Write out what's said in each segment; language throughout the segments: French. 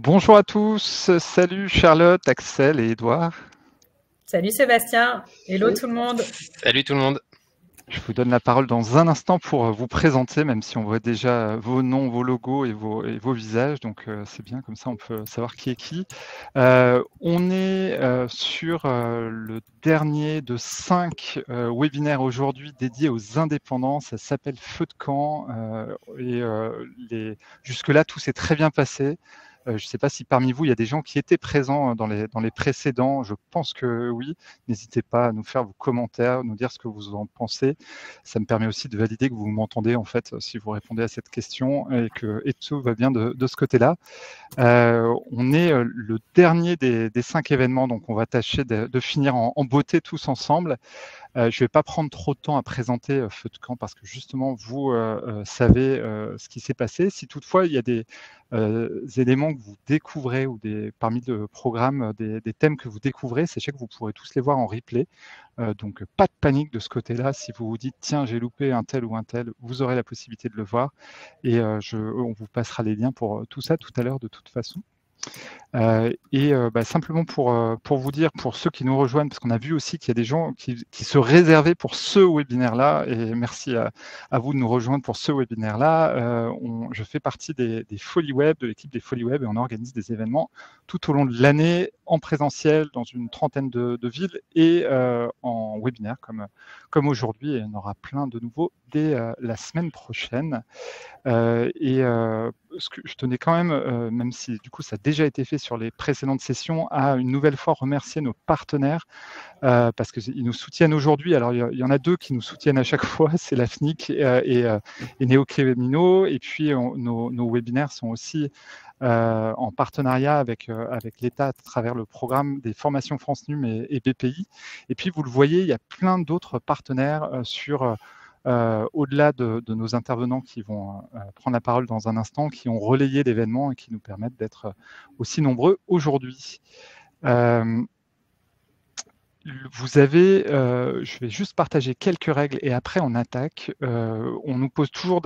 Bonjour à tous, salut Charlotte, Axel et Edouard. Salut Sébastien, hello tout le monde. Salut tout le monde. Je vous donne la parole dans un instant pour vous présenter, même si on voit déjà vos noms, vos logos et vos visages, donc c'est bien, comme ça on peut savoir qui est qui. On est sur le dernier de 5 webinaires aujourd'hui dédiés aux indépendants, ça s'appelle Feu de camp, jusque-là tout s'est très bien passé. Je ne sais pas si parmi vous, il y a des gens qui étaient présents dans les précédents. Je pense que oui. N'hésitez pas à nous faire vos commentaires, nous dire ce que vous en pensez. Ça me permet aussi de valider que vous m'entendez, en fait, si vous répondez à cette question et que tout va bien de ce côté-là. On est le dernier des 5 événements, donc on va tâcher de finir en beauté tous ensemble. Je ne vais pas prendre trop de temps à présenter Feu de camp parce que justement, vous savez ce qui s'est passé. Si toutefois, il y a des éléments que vous découvrez ou parmi le programme, des thèmes que vous découvrez, sachez que vous pourrez tous les voir en replay. Donc, pas de panique de ce côté-là. Si vous vous dites, tiens, j'ai loupé un tel ou un tel, vous aurez la possibilité de le voir. Et on vous passera les liens pour tout ça tout à l'heure de toute façon. Simplement pour vous dire, pour ceux qui nous rejoignent, parce qu'on a vu aussi qu'il y a des gens qui se réservaient pour ce webinaire-là, et merci à vous de nous rejoindre pour ce webinaire-là. Je fais partie des Folies Web, de l'équipe des Folies Web, et on organise des événements tout au long de l'année, en présentiel, dans une trentaine de villes, et en webinaire, comme aujourd'hui, et on aura plein de nouveaux dès la semaine prochaine. Ce que je tenais quand même si du coup ça a déjà été fait sur les précédentes sessions, à une nouvelle fois remercier nos partenaires parce qu'ils nous soutiennent aujourd'hui. Alors il y en a 2 qui nous soutiennent à chaque fois, c'est la FNIC et Néo-Crémino. Et puis nos webinaires sont aussi en partenariat avec l'État à travers le programme des formations France Num et BPI. Et puis vous le voyez, il y a plein d'autres partenaires au-delà de nos intervenants qui vont prendre la parole dans un instant, qui ont relayé l'événement et qui nous permettent d'être aussi nombreux aujourd'hui. Vous avez, je vais juste partager quelques règles et après on attaque. On nous pose toujours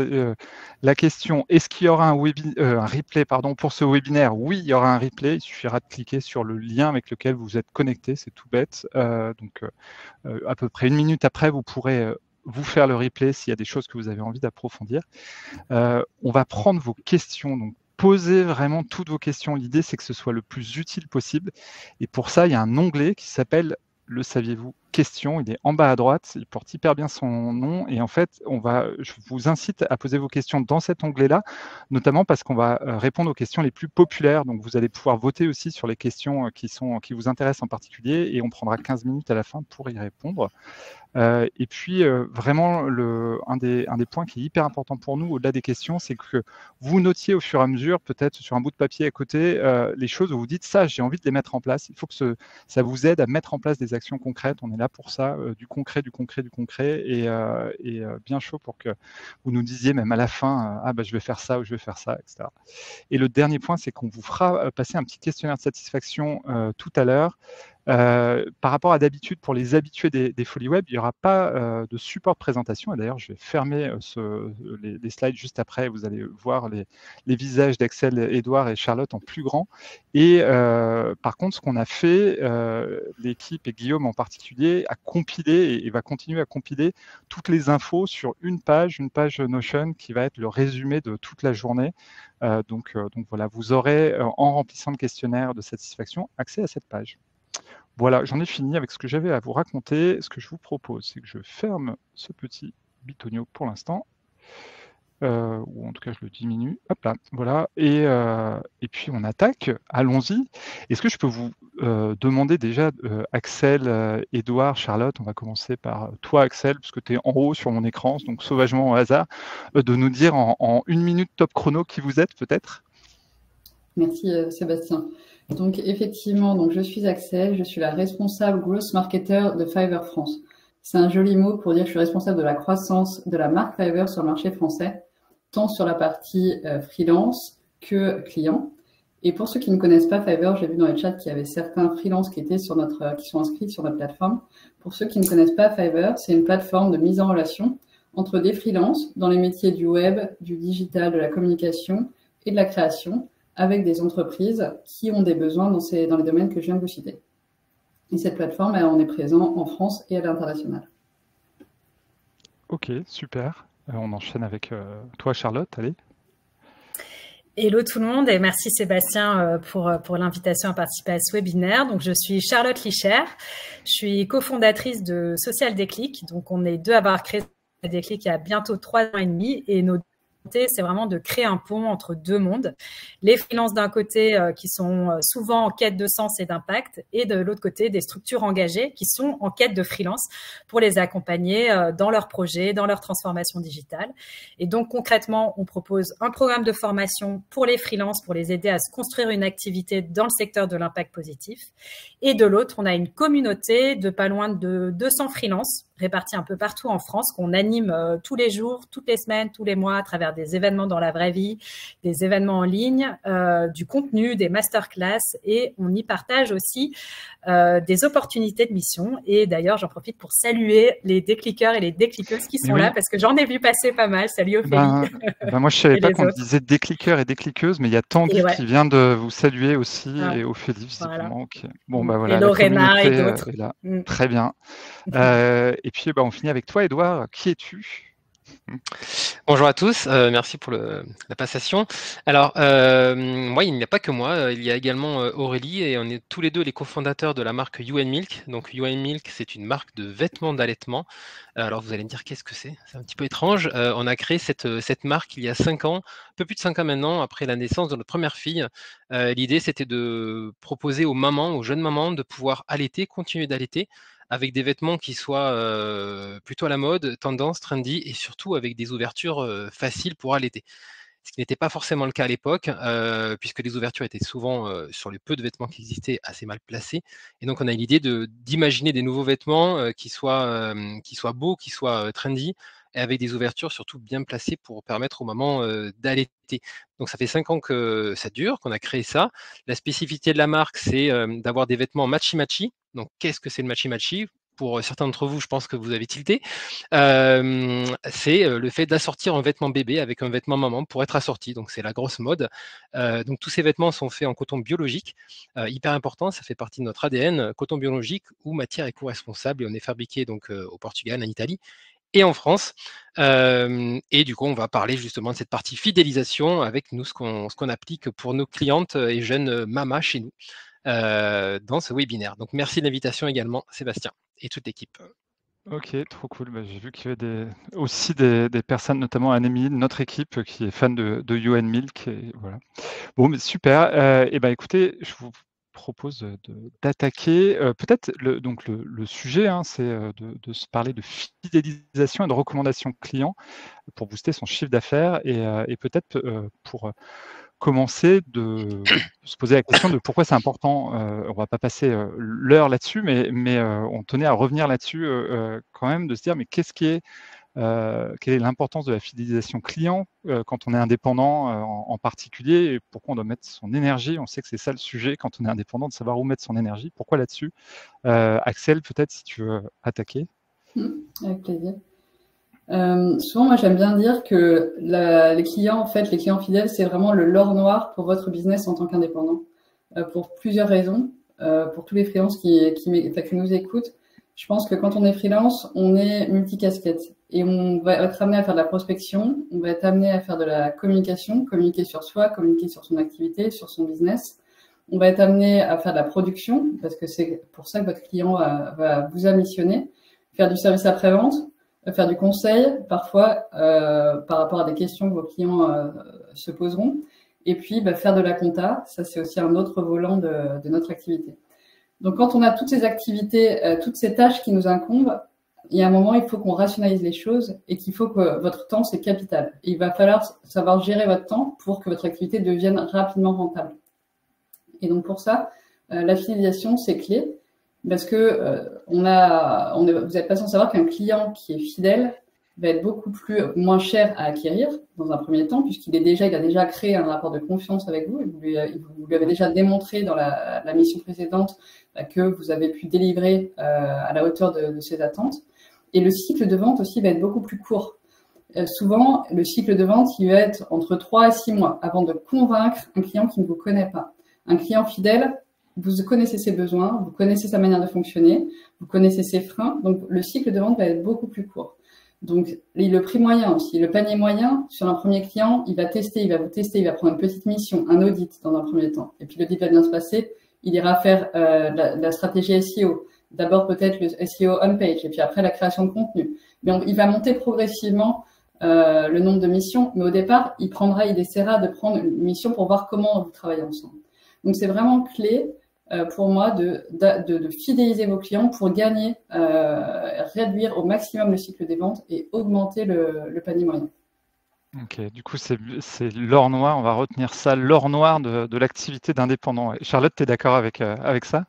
la question, est-ce qu'il y aura un replay pour ce webinaire? Oui, il y aura un replay, il suffira de cliquer sur le lien avec lequel vous êtes connecté, c'est tout bête. À peu près 1 minute après, vous pourrez vous faire le replay s'il y a des choses que vous avez envie d'approfondir. On va prendre vos questions, donc posez vraiment toutes vos questions. L'idée, c'est que ce soit le plus utile possible. Et pour ça, il y a un onglet qui s'appelle « Le saviez-vous ?» Questions. Il est en bas à droite, il porte hyper bien son nom. Et en fait, je vous incite à poser vos questions dans cet onglet-là, notamment parce qu'on va répondre aux questions les plus populaires. Donc, vous allez pouvoir voter aussi sur les questions qui vous intéressent en particulier. Et on prendra 15 minutes à la fin pour y répondre. Et puis, vraiment, un des points qui est hyper important pour nous, au-delà des questions, c'est que vous notiez au fur et à mesure, peut-être sur un bout de papier à côté, les choses où vous dites, ça, j'ai envie de les mettre en place. Il faut que ça vous aide à mettre en place des actions concrètes. On est là pour ça, du concret, et bien chaud pour que vous nous disiez même à la fin, je vais faire ça ou je vais faire ça, etc. Et le dernier point, c'est qu'on vous fera passer un petit questionnaire de satisfaction tout à l'heure. Par rapport à d'habitude, pour les habitués des Folies Web, il n'y aura pas de support de présentation. Et d'ailleurs, je vais fermer les slides juste après. Vous allez voir les visages d'Axel, Edouard et Charlotte en plus grand. Et par contre, ce qu'on a fait, l'équipe et Guillaume en particulier, a compilé et va continuer à compiler toutes les infos sur une page Notion qui va être le résumé de toute la journée. Donc voilà, vous aurez, en remplissant le questionnaire de satisfaction, accès à cette page. Voilà, j'en ai fini avec ce que j'avais à vous raconter. Ce que je vous propose, c'est que je ferme ce petit bitonio pour l'instant, ou en tout cas je le diminue. Hop là, voilà. Et puis on attaque. Allons-y. Est-ce que je peux vous demander déjà, Axel, Edouard, Charlotte, on va commencer par toi, Axel, parce que tu es en haut sur mon écran, donc sauvagement au hasard, de nous dire en 1 minute top chrono qui vous êtes peut-être? Merci Sébastien. Donc effectivement, je suis Axel, je suis la responsable growth marketer de Fiverr France. C'est un joli mot pour dire que je suis responsable de la croissance de la marque Fiverr sur le marché français, tant sur la partie freelance que client. Et pour ceux qui ne connaissent pas Fiverr, j'ai vu dans le chat qu'il y avait certains freelances qui sont inscrits sur notre plateforme. Pour ceux qui ne connaissent pas Fiverr, c'est une plateforme de mise en relation entre des freelances dans les métiers du web, du digital, de la communication et de la création, avec des entreprises qui ont des besoins dans les domaines que je viens de vous citer. Et cette plateforme, on est présent en France et à l'international. Ok, super. On enchaîne avec toi, Charlotte, allez. Hello tout le monde et merci Sébastien pour l'invitation à participer à ce webinaire. Donc je suis Charlotte Licher, je suis cofondatrice de Social Déclic. Donc on est deux à avoir créé Social Déclic il y a bientôt 3 ans et demi et nos c'est vraiment de créer un pont entre deux mondes. Les freelances d'un côté qui sont souvent en quête de sens et d'impact et de l'autre côté des structures engagées qui sont en quête de freelance pour les accompagner dans leurs projets, dans leur transformation digitale. Et donc concrètement, on propose un programme de formation pour les freelances pour les aider à se construire une activité dans le secteur de l'impact positif. Et de l'autre, on a une communauté de pas loin de 200 freelances répartis un peu partout en France, qu'on anime tous les jours, toutes les semaines, tous les mois, à travers des événements dans la vraie vie, des événements en ligne, du contenu, des masterclass, et on y partage aussi des opportunités de mission. Et d'ailleurs, j'en profite pour saluer les décliqueurs et les décliqueuses qui sont là, parce que j'en ai vu passer pas mal. Salut Ophélie. Moi, je savais pas qu'on disait décliqueurs et décliqueuses, mais il y a Tanguy qui vient de vous saluer aussi, et Ophélie, visiblement. Voilà. Okay. Bon, voilà, et Lorena et d'autres. Est là. Très bien. Et puis, on finit avec toi, Edouard. Qui es-tu ? Bonjour à tous, merci pour la passation. Alors, moi, il n'y a pas que moi, il y a également Aurélie et on est tous les deux les cofondateurs de la marque UN Milk. Donc, UN Milk, c'est une marque de vêtements d'allaitement. Alors, vous allez me dire, qu'est-ce que c'est ? C'est un petit peu étrange. On a créé cette marque il y a 5 ans, un peu plus de 5 ans maintenant, après la naissance de notre première fille. L'idée, c'était de proposer aux mamans, aux jeunes mamans, de pouvoir allaiter, continuer d'allaiter, avec des vêtements qui soient plutôt à la mode, tendance, trendy, et surtout avec des ouvertures faciles pour allaiter. Ce qui n'était pas forcément le cas à l'époque, puisque les ouvertures étaient souvent, sur les peu de vêtements qui existaient, assez mal placées. Et donc, on a eu l'idée d'imaginer des nouveaux vêtements qui soient beaux, qui soient trendy, et avec des ouvertures surtout bien placées pour permettre aux mamans d'allaiter. Donc, ça fait 5 ans que ça dure, qu'on a créé ça. La spécificité de la marque, c'est d'avoir des vêtements matchy-matchy. Donc, qu'est-ce que c'est le matchy-matchy ? Pour certains d'entre vous, je pense que vous avez tilté. C'est le fait d'assortir un vêtement bébé avec un vêtement maman pour être assorti. Donc, c'est la grosse mode. Donc, tous ces vêtements sont faits en coton biologique. Hyper important, ça fait partie de notre ADN, coton biologique ou matière éco-responsable. Et on est fabriqué donc au Portugal, en Italie et en France. Et du coup, on va parler justement de cette partie fidélisation avec nous, ce qu'on applique pour nos clientes et jeunes mamas chez nous dans ce webinaire. Donc, merci de l'invitation également, Sébastien, et toute l'équipe. Ok, trop cool. J'ai vu qu'il y avait aussi des personnes, notamment Anne-Émilie de notre équipe, qui est fan de UN Milk. Et voilà. Bon, mais super. Et écoutez, je vous propose d'attaquer. Peut-être le sujet, c'est de se parler de fidélisation et de recommandation client pour booster son chiffre d'affaires et peut-être pour commencer de se poser la question de pourquoi c'est important. On ne va pas passer l'heure là-dessus, mais on tenait à revenir là-dessus quand même, de se dire mais quelle est l'importance de la fidélisation client quand on est indépendant en particulier, et pourquoi on doit mettre son énergie. On sait que c'est ça le sujet quand on est indépendant, de savoir où mettre son énergie. Pourquoi là-dessus Axel, peut-être si tu veux attaquer. Avec plaisir. Souvent, moi, j'aime bien dire que les clients fidèles, c'est vraiment le l'or noir pour votre business en tant qu'indépendant, pour plusieurs raisons. Pour tous les freelances qui nous écoutent, je pense que quand on est freelance, on est multicasquette et on va être amené à faire de la prospection, on va être amené à faire de la communication, communiquer sur soi, communiquer sur son activité, sur son business. On va être amené à faire de la production parce que c'est pour ça que votre client vous a missionné, faire du service après-vente, faire du conseil, parfois, par rapport à des questions que vos clients se poseront. Et puis, faire de la compta, ça c'est aussi un autre volant de notre activité. Donc, quand on a toutes ces activités, toutes ces tâches qui nous incombent, il y a un moment, il faut qu'on rationalise les choses et qu'il faut que votre temps, c'est capital. Et il va falloir savoir gérer votre temps pour que votre activité devienne rapidement rentable. Et donc, pour ça, la fidélisation, c'est clé. Parce que vous n'êtes pas sans savoir qu'un client qui est fidèle va être beaucoup moins cher à acquérir dans un premier temps, puisqu'il a déjà créé un rapport de confiance avec vous. Vous lui avez déjà démontré dans la mission précédente que vous avez pu délivrer à la hauteur de ses attentes. Et le cycle de vente aussi va être beaucoup plus court. Souvent, le cycle de vente, il va être entre 3 à 6 mois avant de convaincre un client qui ne vous connaît pas. Un client fidèle, vous connaissez ses besoins, vous connaissez sa manière de fonctionner, vous connaissez ses freins, donc le cycle de vente va être beaucoup plus court. Donc, le prix moyen aussi, le panier moyen, sur un premier client, il va tester, il va vous tester, il va prendre une petite mission, un audit dans un premier temps. Et puis, l'audit va bien se passer, il ira faire la stratégie SEO. D'abord, peut-être le SEO on-page, et puis après, la création de contenu. Mais il va monter progressivement le nombre de missions, mais au départ, il essaiera de prendre une mission pour voir comment vous travaillez ensemble. Donc, c'est vraiment clé pour moi de fidéliser vos clients pour gagner, réduire au maximum le cycle des ventes et augmenter le panier moyen. Ok, du coup, c'est l'or noir, on va retenir ça, l'or noir de l'activité d'indépendant. Charlotte, tu es d'accord avec ça?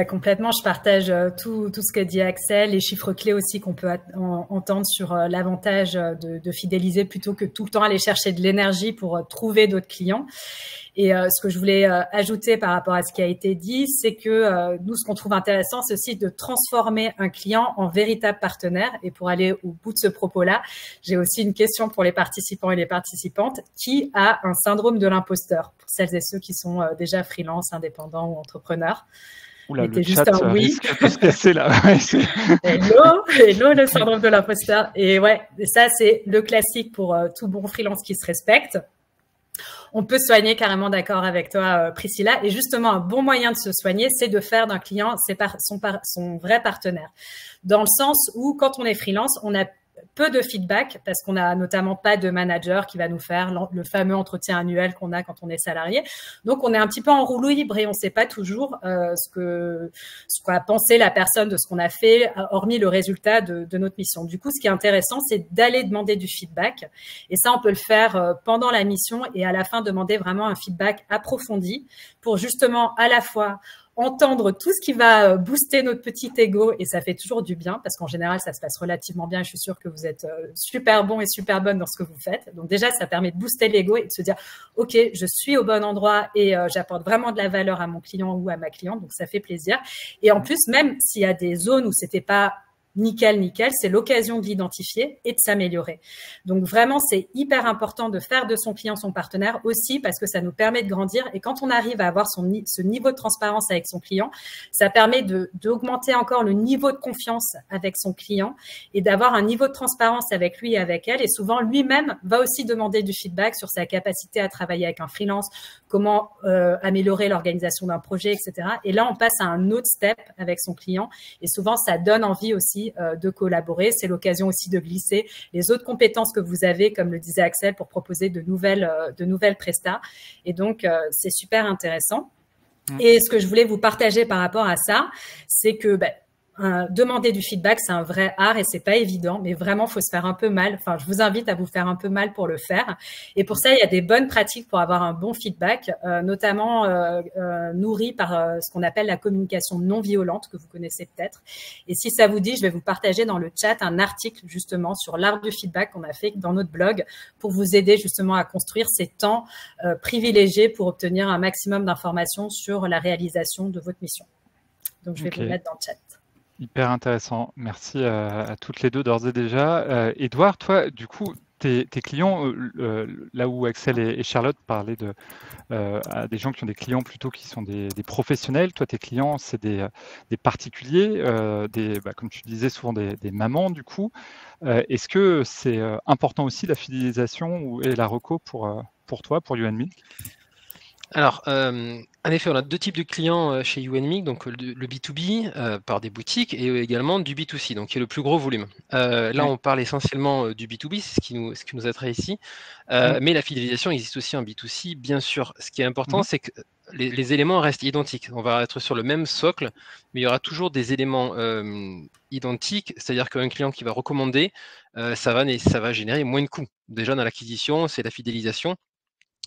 Complètement, je partage tout ce que dit Axel, les chiffres clés aussi qu'on peut entendre sur l'avantage de fidéliser plutôt que tout le temps aller chercher de l'énergie pour trouver d'autres clients. Et ce que je voulais ajouter par rapport à ce qui a été dit, c'est que nous, ce qu'on trouve intéressant, c'est aussi de transformer un client en véritable partenaire. Et pour aller au bout de ce propos-là, j'ai aussi une question pour les participants et les participantes. Qui a un syndrome de l'imposteur, pour celles et ceux qui sont déjà freelance, indépendants ou entrepreneurs? Oula, le chat risque de se casser là. Hello, le syndrome de l'imposteur. Et ouais, ça, c'est le classique pour tout bon freelance qui se respecte. On peut se soigner, carrément d'accord avec toi, Priscilla. Et justement, un bon moyen de se soigner, c'est de faire d'un client son vrai partenaire. Dans le sens où, quand on est freelance, on a peu de feedback parce qu'on n'a notamment pas de manager qui va nous faire le fameux entretien annuel qu'on a quand on est salarié. Donc, on est un petit peu en roue libre et on ne sait pas toujours ce qu'a pensé la personne de ce qu'on a fait, hormis le résultat de notre mission. Du coup, ce qui est intéressant, c'est d'aller demander du feedback. Et ça, on peut le faire pendant la mission et à la fin, demander vraiment un feedback approfondi pour justement à la fois entendre tout ce qui va booster notre petit ego, et ça fait toujours du bien parce qu'en général ça se passe relativement bien et je suis sûre que vous êtes super bon et super bonne dans ce que vous faites. Donc déjà ça permet de booster l'ego et de se dire ok, je suis au bon endroit et j'apporte vraiment de la valeur à mon client ou à ma cliente, donc ça fait plaisir. Et en plus, même s'il y a des zones où c'était pas nickel, c'est l'occasion de l'identifier et de s'améliorer. Donc vraiment, c'est hyper important de faire de son client son partenaire aussi parce que ça nous permet de grandir. Et quand on arrive à avoir ce niveau de transparence avec son client, ça permet d'augmenter encore le niveau de confiance avec son client et d'avoir un niveau de transparence avec lui et avec elle. Et souvent, lui-même va aussi demander du feedback sur sa capacité à travailler avec un freelance, comment améliorer l'organisation d'un projet, etc. Et là, on passe à un autre step avec son client. Et souvent, ça donne envie aussi de collaborer. C'est l'occasion aussi de glisser les autres compétences que vous avez, comme le disait Axel, pour proposer de nouvelles prestats. Et donc, c'est super intéressant. Et ce que je voulais vous partager par rapport à ça, c'est que demander du feedback, c'est un vrai art et c'est pas évident, mais vraiment, faut se faire un peu mal. Enfin, je vous invite à vous faire un peu mal pour le faire. Et pour ça, il y a des bonnes pratiques pour avoir un bon feedback, notamment nourries par ce qu'on appelle la communication non violente, que vous connaissez peut-être. Et si ça vous dit, je vais vous partager dans le chat un article justement sur l'art du feedback qu'on a fait dans notre blog pour vous aider justement à construire ces temps privilégiés pour obtenir un maximum d'informations sur la réalisation de votre mission. Donc, je vais vous le mettre dans le chat. Hyper intéressant. Merci à toutes les deux d'ores et déjà. Édouard, toi, du coup, tes clients, là où Axel et Charlotte parlaient à des gens qui ont des clients plutôt qui sont des professionnels, toi, tes clients, c'est des particuliers, comme tu disais, souvent des mamans, du coup. Est-ce que c'est important aussi la fidélisation et la reco pour toi, pour You & Milk? Alors, en effet, on a deux types de clients chez You & Milk, donc le B2B par des boutiques et également du B2C, donc qui est le plus gros volume. Là, on parle essentiellement du B2B, c'est ce qui nous attrait ici, mais la fidélisation existe aussi en B2C, bien sûr. Ce qui est important, c'est que les éléments restent identiques. On va être sur le même socle, mais il y aura toujours des éléments identiques, c'est-à-dire qu'un client qui va recommander, ça va générer moins de coûts. Déjà, dans l'acquisition, c'est la fidélisation.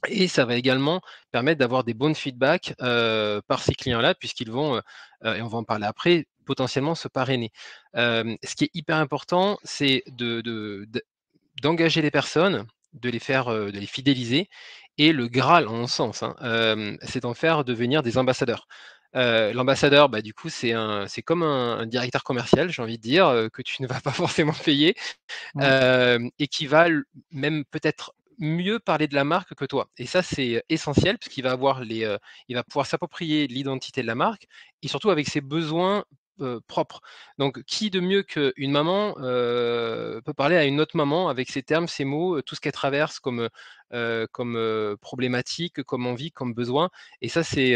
Et ça va également permettre d'avoir des bons feedbacks par ces clients-là, puisqu'ils vont, et on va en parler après, potentiellement se parrainer. Ce qui est hyper important, c'est d'engager les personnes, de les fidéliser, et le Graal, en mon sens, c'est d'en faire devenir des ambassadeurs. L'ambassadeur, du coup, c'est comme un directeur commercial, j'ai envie de dire, que tu ne vas pas forcément payer, et qui va même peut-être mieux parler de la marque que toi. Et ça, c'est essentiel parce qu'il va avoir il va pouvoir s'approprier l'identité de la marque et surtout avec ses besoins propres. Donc, qui de mieux qu'une maman peut parler à une autre maman avec ses termes, ses mots, tout ce qu'elle traverse comme problématique, comme envie, comme besoin. Et ça, c'est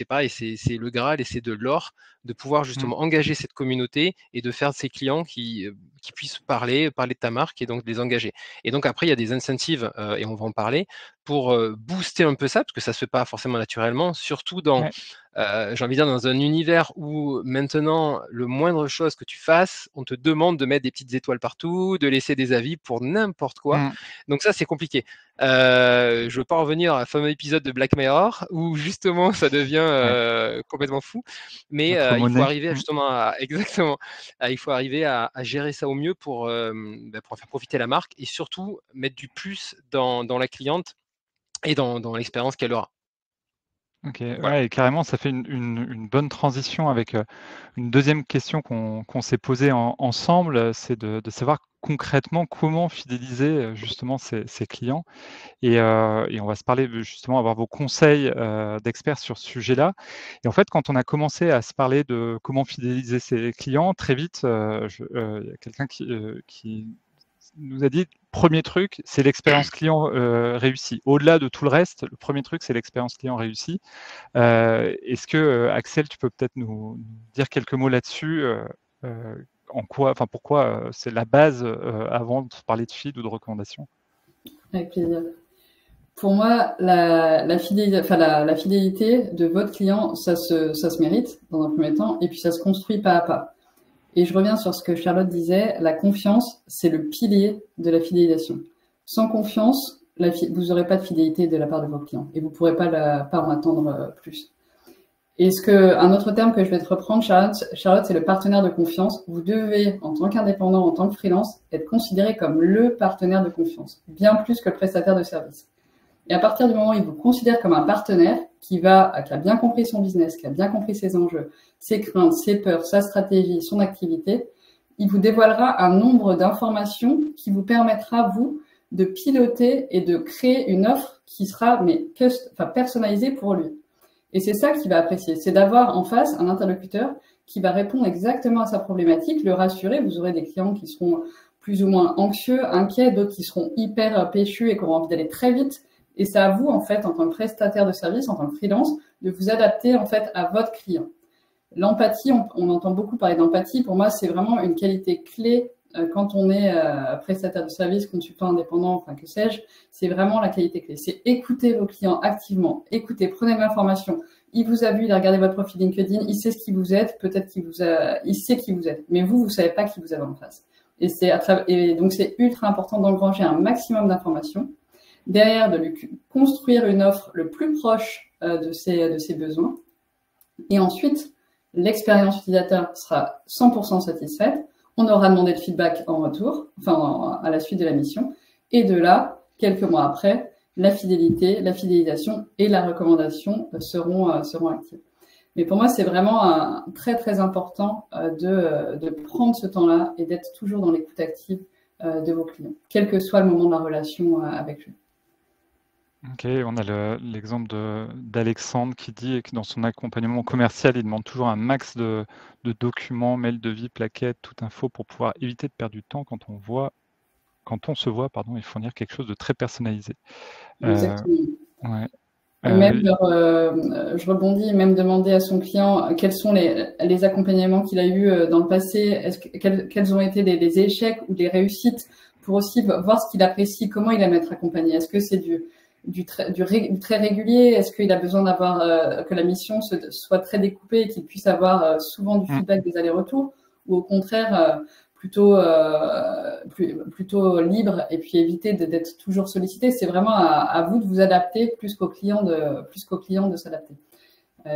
pareil, c'est le Graal et c'est de l'or de pouvoir justement engager cette communauté et de faire de ses clients qui puissent parler de ta marque et donc de les engager. Et donc après, il y a des incentives, et on va en parler, pour booster un peu ça, parce que ça ne se fait pas forcément naturellement, surtout dans, j'ai envie de dire, dans un univers où maintenant, le moindre chose que tu fasses, on te demande de mettre des petites étoiles partout, de laisser des avis pour n'importe quoi. Donc ça, c'est compliqué. Je ne veux pas revenir à un fameux épisode de Black Mirror où justement ça devient complètement fou, mais il faut arriver exactement, il faut arriver à gérer ça au mieux pour faire profiter la marque et surtout mettre du plus dans la cliente et dans l'expérience qu'elle aura. Ok, voilà. Et carrément, ça fait une bonne transition avec une deuxième question qu'on s'est posée ensemble, c'est de savoir concrètement comment fidéliser justement ces clients. Et on va se parler justement, avoir vos conseils d'experts sur ce sujet-là. Et en fait, quand on a commencé à se parler de comment fidéliser ses clients, très vite, il y a quelqu'un qui nous a dit, premier truc, c'est l'expérience client réussie. Au-delà de tout le reste, le premier truc, c'est l'expérience client réussie. Est-ce que, Axel, tu peux peut-être nous dire quelques mots là-dessus pourquoi c'est la base avant de parler de feed ou de recommandation? Avec plaisir. Pour moi, la fidélité de votre client, ça se mérite dans un premier temps, et puis ça se construit pas à pas. Et je reviens sur ce que Charlotte disait, la confiance, c'est le pilier de la fidélisation. Sans confiance, vous n'aurez pas de fidélité de la part de vos clients, et vous ne pourrez pas en attendre plus. Et un autre terme que je vais te reprendre, Charlotte, c'est le partenaire de confiance. Vous devez, en tant qu'indépendant, en tant que freelance, être considéré comme le partenaire de confiance, bien plus que le prestataire de service. Et à partir du moment où il vous considère comme un partenaire qui a bien compris son business, qui a bien compris ses enjeux, ses craintes, ses peurs, sa stratégie, son activité, il vous dévoilera un nombre d'informations qui vous permettra, vous, de piloter et de créer une offre qui sera personnalisée pour lui. Et c'est ça qu'il va apprécier, c'est d'avoir en face un interlocuteur qui va répondre exactement à sa problématique, le rassurer. Vous aurez des clients qui seront plus ou moins anxieux, inquiets, d'autres qui seront hyper péchus et qui auront envie d'aller très vite. Et c'est à vous, en fait, en tant que prestataire de service, en tant que freelance, de vous adapter, en fait, à votre client. L'empathie, on entend beaucoup parler d'empathie. Pour moi, c'est vraiment une qualité clé quand on est prestataire de service, consultant indépendant, enfin, que sais-je. C'est vraiment la qualité clé. C'est écouter vos clients activement. Écoutez, prenez de l'information. Il vous a vu, il a regardé votre profil LinkedIn, il sait ce qui vous êtes, peut-être il sait qui vous êtes. Mais vous savez pas qui vous avez en face. Et donc, c'est ultra important d'engranger un maximum d'informations. Derrière, de lui construire une offre le plus proche de ses besoins. Et ensuite, l'expérience utilisateur sera 100% satisfaite. On aura demandé le feedback en retour, à la suite de la mission. Et de là, quelques mois après, la fidélisation et la recommandation seront actives. Mais pour moi, c'est vraiment très, très important de prendre ce temps-là et d'être toujours dans l'écoute active de vos clients, quel que soit le moment de la relation avec lui. Ok, on a l'exemple d'Alexandre qui dit que dans son accompagnement commercial, il demande toujours un max de documents, mails, devis, plaquettes, toute info pour pouvoir éviter de perdre du temps quand on se voit et fournir quelque chose de très personnalisé. Exactement. Ouais. Et même, je rebondis, même demander à son client quels sont les accompagnements qu'il a eu dans le passé, quels ont été les échecs ou les réussites, pour aussi voir ce qu'il apprécie, comment il aime être accompagné. Est-ce que c'est du très régulier? Est-ce qu'il a besoin d'avoir que la mission soit très découpée et qu'il puisse avoir souvent du feedback des allers-retours, ou au contraire plutôt libre et puis éviter d'être toujours sollicité? C'est vraiment à vous de vous adapter plus qu'au client de s'adapter.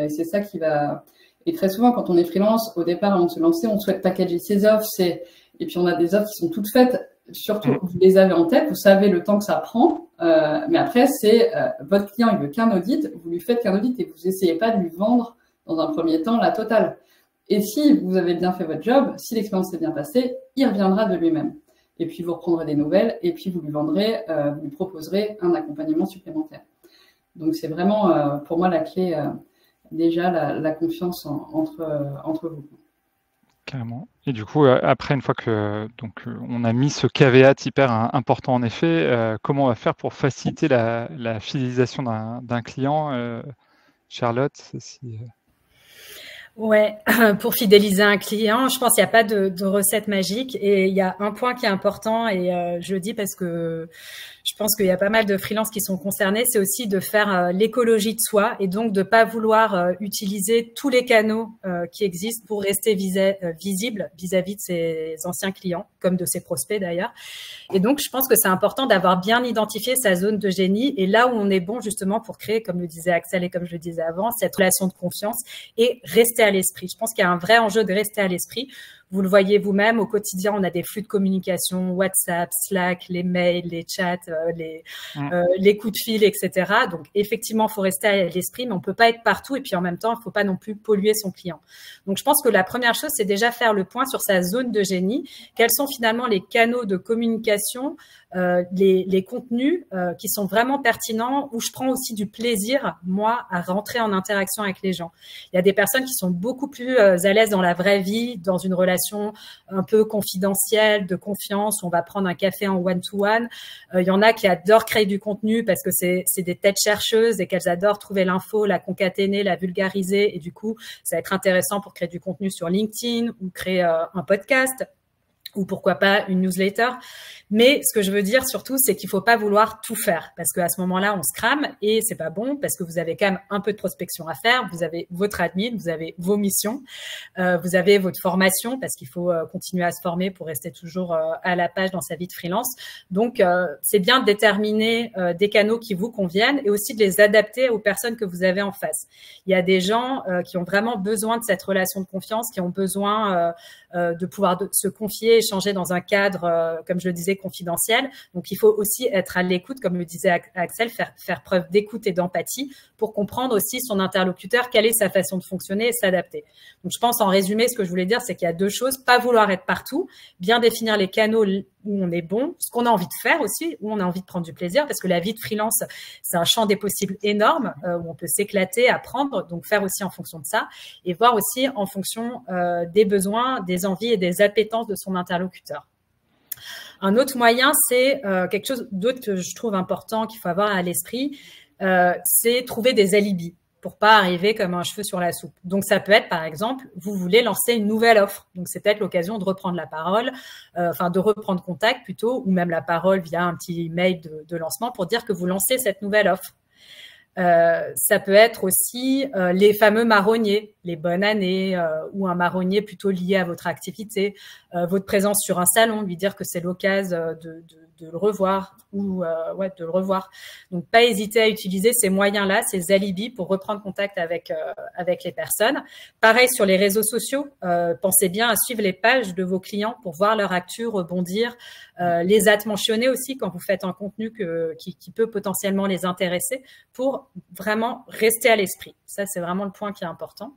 C'est ça qui va. Et très souvent, quand on est freelance, au départ, avant de se lancer, on souhaite packager ses offres, et puis on a des offres qui sont toutes faites. Surtout, vous les avez en tête, vous savez le temps que ça prend, mais après, c'est votre client, il veut qu'un audit, vous lui faites qu'un audit et vous essayez pas de lui vendre dans un premier temps, la totale. Et si vous avez bien fait votre job, si l'expérience s'est bien passée, il reviendra de lui-même. Et puis, vous reprendrez des nouvelles et puis vous lui proposerez un accompagnement supplémentaire. Donc, c'est vraiment, pour moi, la clé, déjà, la confiance entre vous. Carrément. Et du coup, après, une fois que on a mis ce caveat hyper important en effet, comment on va faire pour faciliter la fidélisation d'un client, Charlotte, Ouais, pour fidéliser un client, je pense qu'il n'y a pas de recette magique et il y a un point qui est important et je le dis parce que je pense qu'il y a pas mal de freelances qui sont concernés, c'est aussi de faire l'écologie de soi et donc de pas vouloir utiliser tous les canaux qui existent pour rester visible vis-à-vis de ses anciens clients, comme de ses prospects d'ailleurs. Et donc, je pense que c'est important d'avoir bien identifié sa zone de génie et là où on est bon justement pour créer, comme le disait Axel et comme je le disais avant, cette relation de confiance et rester à l'esprit. Je pense qu'il y a un vrai enjeu de rester à l'esprit. Vous le voyez vous-même, au quotidien, on a des flux de communication, WhatsApp, Slack, les mails, les chats, les coups de fil, etc. Donc, effectivement, il faut rester à l'esprit, mais on peut pas être partout. Et puis, en même temps, il faut pas non plus polluer son client. Donc, je pense que la première chose, c'est déjà faire le point sur sa zone de génie. Quels sont finalement les canaux de communication, les contenus qui sont vraiment pertinents, où je prends aussi du plaisir, moi, à rentrer en interaction avec les gens. Il y a des personnes qui sont beaucoup plus à l'aise dans la vraie vie, dans une relation un peu confidentielle, de confiance, où on va prendre un café en one-to-one. Il y en a qui adorent créer du contenu parce que c'est des têtes chercheuses et qu'elles adorent trouver l'info, la concaténer, la vulgariser. Et du coup, ça va être intéressant pour créer du contenu sur LinkedIn ou créer un podcast ou pourquoi pas une newsletter. Mais ce que je veux dire surtout, c'est qu'il faut pas vouloir tout faire parce qu'à ce moment-là, on se crame et c'est pas bon parce que vous avez quand même un peu de prospection à faire. Vous avez votre admin, vous avez vos missions, vous avez votre formation parce qu'il faut continuer à se former pour rester toujours à la page dans sa vie de freelance. Donc, c'est bien de déterminer des canaux qui vous conviennent et aussi de les adapter aux personnes que vous avez en face. Il y a des gens qui ont vraiment besoin de cette relation de confiance, qui ont besoin de pouvoir se confier, échanger dans un cadre, comme je le disais, confidentiel. Donc, il faut aussi être à l'écoute, comme le disait Axel, faire preuve d'écoute et d'empathie pour comprendre aussi son interlocuteur, quelle est sa façon de fonctionner et s'adapter. Donc, je pense, en résumé, ce que je voulais dire, c'est qu'il y a deux choses. Pas vouloir être partout, bien définir les canaux où on est bon, ce qu'on a envie de faire aussi, où on a envie de prendre du plaisir, parce que la vie de freelance, c'est un champ des possibles énorme, où on peut s'éclater, apprendre, donc faire aussi en fonction de ça, et voir aussi en fonction des besoins, des envies et des appétences de son interlocuteur. Un autre moyen, c'est quelque chose d'autre que je trouve important, qu'il faut avoir à l'esprit, c'est trouver des alibis pour pas arriver comme un cheveu sur la soupe. Donc, ça peut être, par exemple, vous voulez lancer une nouvelle offre. Donc, c'est peut-être l'occasion de reprendre la parole, de reprendre contact plutôt, ou même la parole via un petit mail de lancement pour dire que vous lancez cette nouvelle offre. Ça peut être aussi les fameux marronniers, les bonnes années ou un marronnier plutôt lié à votre activité, votre présence sur un salon, lui dire que c'est l'occasion de le revoir ou de le revoir. Donc, pas hésiter à utiliser ces moyens-là, ces alibis pour reprendre contact avec les personnes. Pareil sur les réseaux sociaux, pensez bien à suivre les pages de vos clients pour voir leur actu, rebondir, les mentionner aussi quand vous faites un contenu qui peut potentiellement les intéresser pour vraiment rester à l'esprit. Ça, c'est vraiment le point qui est important.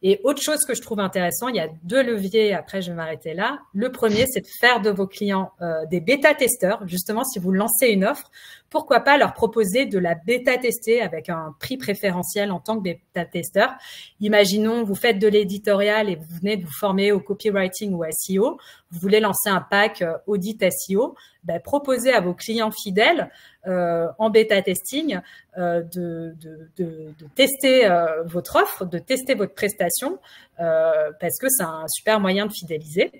Et autre chose que je trouve intéressant, il y a deux leviers, après je vais m'arrêter là. Le premier, c'est de faire de vos clients des bêta-testeurs. Justement, si vous lancez une offre, pourquoi pas leur proposer de la bêta-tester avec un prix préférentiel en tant que bêta-testeur. Imaginons, vous faites de l'éditorial et vous venez de vous former au copywriting ou SEO. Vous voulez lancer un pack audit SEO, proposez à vos clients fidèles en bêta-testing de tester votre offre, de tester votre prestation parce que c'est un super moyen de fidéliser.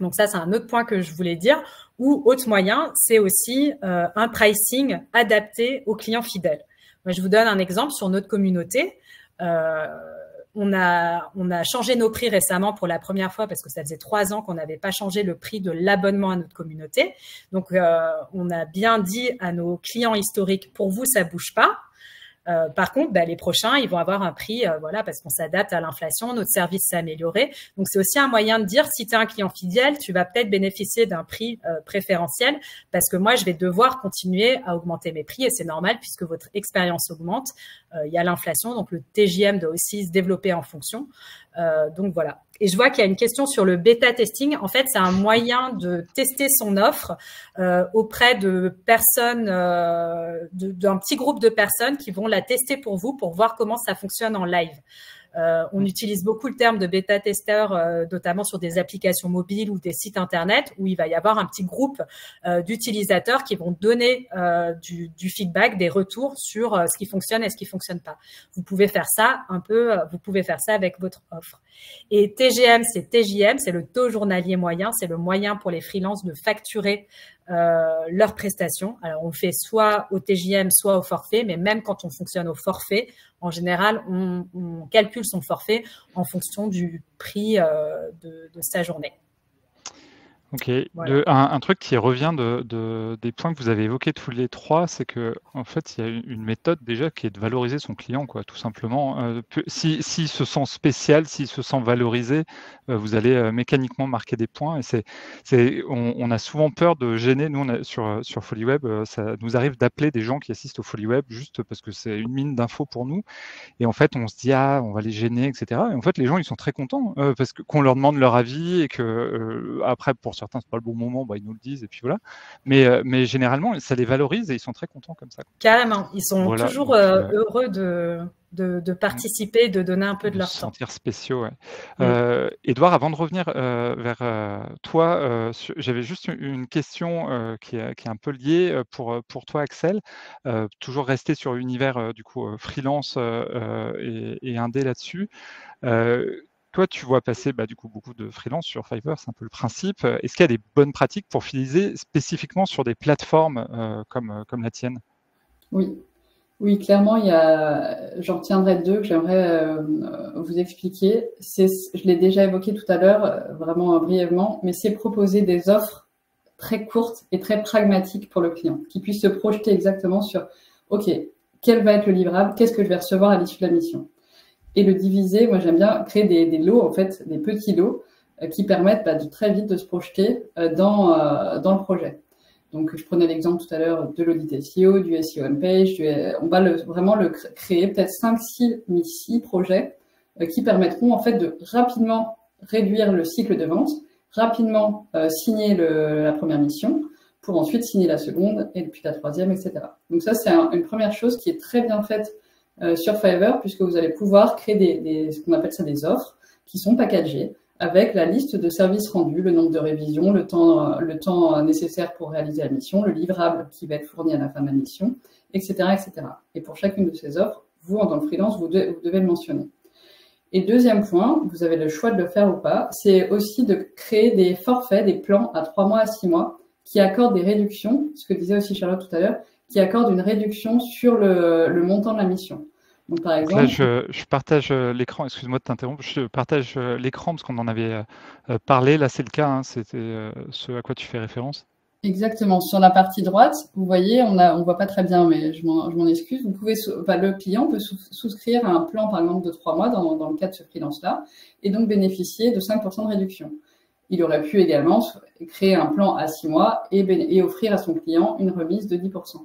Donc ça, c'est un autre point que je voulais dire. Ou autre moyen, c'est aussi un pricing adapté aux clients fidèles. Moi, je vous donne un exemple sur notre communauté. On a changé nos prix récemment pour la première fois parce que ça faisait 3 ans qu'on n'avait pas changé le prix de l'abonnement à notre communauté. Donc, on a bien dit à nos clients historiques, pour vous, ça bouge pas. Par contre, les prochains, ils vont avoir un prix, voilà, parce qu'on s'adapte à l'inflation, notre service s'est amélioré. Donc, c'est aussi un moyen de dire, si tu es un client fidèle, tu vas peut-être bénéficier d'un prix préférentiel, parce que moi, je vais devoir continuer à augmenter mes prix, et c'est normal puisque votre expérience augmente. Il y a l'inflation, donc le TJM doit aussi se développer en fonction. Donc voilà. Et je vois qu'il y a une question sur le bêta testing. En fait, c'est un moyen de tester son offre auprès de personnes, d'un petit groupe de personnes qui vont la tester pour vous pour voir comment ça fonctionne en live. On utilise beaucoup le terme de bêta-testeur, notamment sur des applications mobiles ou des sites internet, où il va y avoir un petit groupe d'utilisateurs qui vont donner du feedback, des retours sur ce qui fonctionne et ce qui fonctionne pas. Vous pouvez faire ça vous pouvez faire ça avec votre offre. Et TGM, c'est TJM, c'est le taux journalier moyen, c'est le moyen pour les freelances de facturer leurs prestations. Alors, on fait soit au TJM, soit au forfait, mais même quand on fonctionne au forfait, en général, on calcule son forfait en fonction du prix de sa journée. Ok. Voilà. Un truc qui revient des points que vous avez évoqués tous les trois, c'est que en fait, il y a une méthode déjà qui est de valoriser son client, quoi, tout simplement. S'il se sent spécial, s'il se sent valorisé, vous allez mécaniquement marquer des points. Et on a souvent peur de gêner. Nous, sur FollyWeb, ça nous arrive d'appeler des gens qui assistent au FollyWeb juste parce que c'est une mine d'infos pour nous. Et en fait, on se dit, on va les gêner, etc. Et en fait, les gens, ils sont très contents parce qu'on leur demande leur avis et que après, pour certains, c'est pas le bon moment, ils nous le disent et puis voilà. Mais généralement, ça les valorise et ils sont très contents comme ça. Carrément, ils sont toujours donc, heureux de participer, de donner un peu de leur temps. Se sentir spéciaux, ouais. Édouard, avant de revenir vers toi, j'avais juste une question qui est un peu liée pour toi, Axel. Toujours rester sur l'univers du coup freelance et indé là-dessus. Toi, tu vois passer du coup beaucoup de freelance sur Fiverr, c'est un peu le principe. Est-ce qu'il y a des bonnes pratiques pour fidéliser spécifiquement sur des plateformes comme la tienne? Oui, clairement, j'en retiendrai deux que j'aimerais vous expliquer. Je l'ai déjà évoqué tout à l'heure, vraiment brièvement, mais c'est proposer des offres très courtes et très pragmatiques pour le client, qui puisse se projeter exactement sur, OK, quel va être le livrable, qu'est-ce que je vais recevoir à l'issue de la mission. Et le diviser, moi j'aime bien créer des lots, en fait, des petits lots qui permettent de très vite de se projeter dans le projet. Donc, je prenais l'exemple tout à l'heure de l'audit SEO, du SEO on page. On va vraiment le créer, peut-être 5-6 projets qui permettront en fait de rapidement réduire le cycle de vente, rapidement signer la première mission pour ensuite signer la seconde et puis la troisième, etc. Donc ça, c'est une première chose qui est très bien faite sur Fiverr puisque vous allez pouvoir créer ce qu'on appelle ça des offres qui sont packagées avec la liste de services rendus, le nombre de révisions, le temps nécessaire pour réaliser la mission, le livrable qui va être fourni à la fin de la mission, etc., etc. Et pour chacune de ces offres, vous, en tant que freelance, vous devez le mentionner. Et deuxième point, vous avez le choix de le faire ou pas, c'est aussi de créer des forfaits, des plans à 3 mois à 6 mois qui accordent des réductions, ce que disait aussi Charlotte tout à l'heure, qui accordent une réduction sur le montant de la mission. Donc, par exemple, là, je partage l'écran, excuse-moi de t'interrompre, je partage l'écran parce qu'on en avait parlé, là c'est le cas, c'était ce à quoi tu fais référence. Exactement. Sur la partie droite, vous voyez, on voit pas très bien, mais je m'en excuse. Le client peut souscrire à un plan, par exemple, de 3 mois dans le cas de ce freelance-là, et donc bénéficier de 5% de réduction. Il aurait pu également créer un plan à 6 mois et offrir à son client une remise de 10%.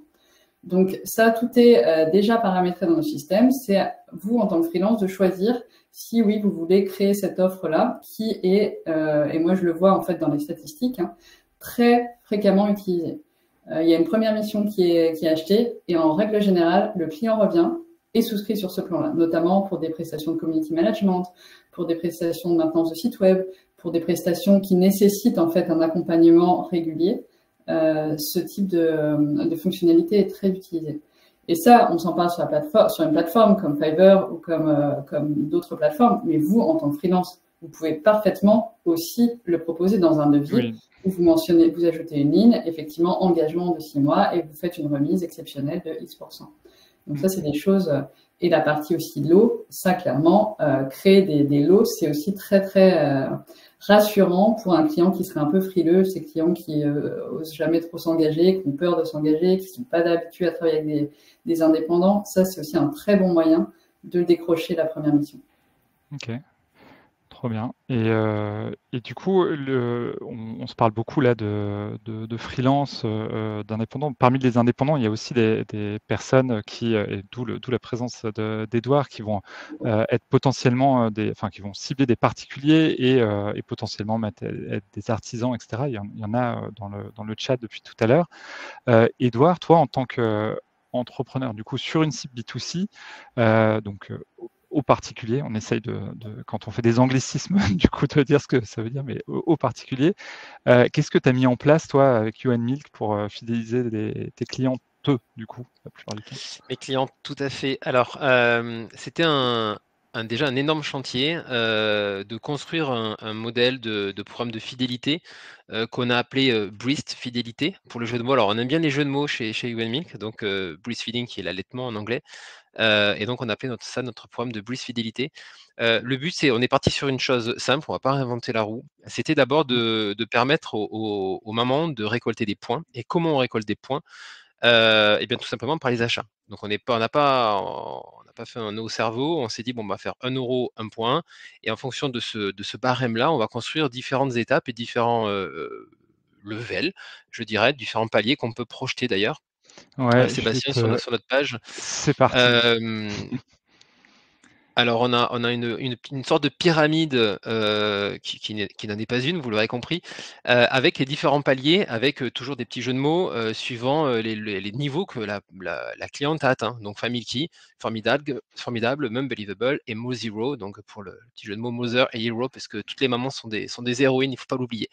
Donc ça, tout est déjà paramétré dans le système. C'est à vous, en tant que freelance, de choisir si oui, vous voulez créer cette offre-là qui est, et moi je le vois en fait dans les statistiques, très fréquemment utilisée. Il y a une première mission qui est achetée et en règle générale, le client revient et souscrit sur ce plan-là, notamment pour des prestations de community management, pour des prestations de maintenance de site web, pour des prestations qui nécessitent en fait un accompagnement régulier. Ce type de fonctionnalité est très utilisé. Et ça, on s'en parle sur une plateforme comme Fiverr ou comme d'autres plateformes, mais vous, en tant que freelance, vous pouvez parfaitement aussi le proposer dans un devis. Oui. Où vous ajoutez une ligne, effectivement, engagement de 6 mois et vous faites une remise exceptionnelle de X%. Donc ça, c'est des choses. Et la partie aussi lot, ça, clairement, créer des lots, c'est aussi très, très rassurant pour un client qui serait un peu frileux, ces clients qui osent jamais trop s'engager, qui ont peur de s'engager, qui sont pas d'habitude à travailler avec des indépendants. Ça, c'est aussi un très bon moyen de décrocher la première mission. Ok. Trop bien. Et du coup, on se parle beaucoup là de freelance, d'indépendants. Parmi les indépendants, il y a aussi des personnes qui, et d'où la présence d'Edouard, qui vont être potentiellement enfin, qui vont cibler des particuliers et potentiellement être des artisans, etc. Il y en a dans le chat depuis tout à l'heure. Edouard, toi, en tant qu'entrepreneur, du coup, sur une cible B2C, donc au particulier, on essaye quand on fait des anglicismes, du coup, de dire ce que ça veut dire, mais au particulier. Qu'est-ce que tu as mis en place, toi, avec UN Milk pour fidéliser tes clients, du coup, la plupart du temps? Mes clients, tout à fait. Alors, c'était déjà un énorme chantier de construire un modèle de programme de fidélité qu'on a appelé Breast Fidélité pour le jeu de mots. Alors, on aime bien les jeux de mots chez UN Milk, donc breastfeeding qui est l'allaitement en anglais. Et donc, on a appelé ça notre programme de Breast Fidélité. Le but, on est parti sur une chose simple, on ne va pas réinventer la roue. C'était d'abord de permettre aux mamans de récolter des points. Et comment on récolte des points? Et bien tout simplement par les achats. Donc on n'a pas fait un nœud au cerveau, on s'est dit bon, on va faire 1 euro, 1 point, et en fonction de ce barème-là, on va construire différentes étapes et différents levels, je dirais, différents paliers qu'on peut projeter d'ailleurs. Ouais, Sébastien, sur notre page. C'est parti. Alors on a une sorte de pyramide qui n'en est pas une, vous l'aurez compris, avec les différents paliers, avec toujours des petits jeux de mots suivant les niveaux que la cliente a atteint. Donc Family Key, formidable, Unbelievable et Mo Zero, donc pour le petit jeu de mots Mother et Hero, parce que toutes les mamans sont des héroïnes, il ne faut pas l'oublier.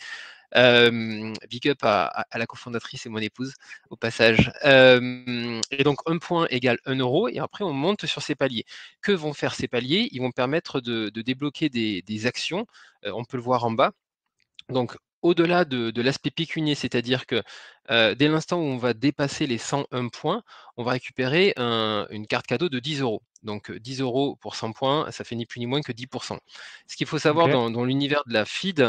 Big up à la cofondatrice et mon épouse, au passage. Et donc, 1 point égale 1 euro, et après, on monte sur ces paliers. Que vont faire ces paliers? Ils vont permettre de débloquer des actions. On peut le voir en bas. Donc, au-delà de l'aspect pécunier, c'est-à-dire que dès l'instant où on va dépasser les 101 points, on va récupérer une carte cadeau de 10 euros. Donc 10 euros pour 100 points, ça fait ni plus ni moins que 10%. Ce qu'il faut savoir Ok. dans l'univers de la feed,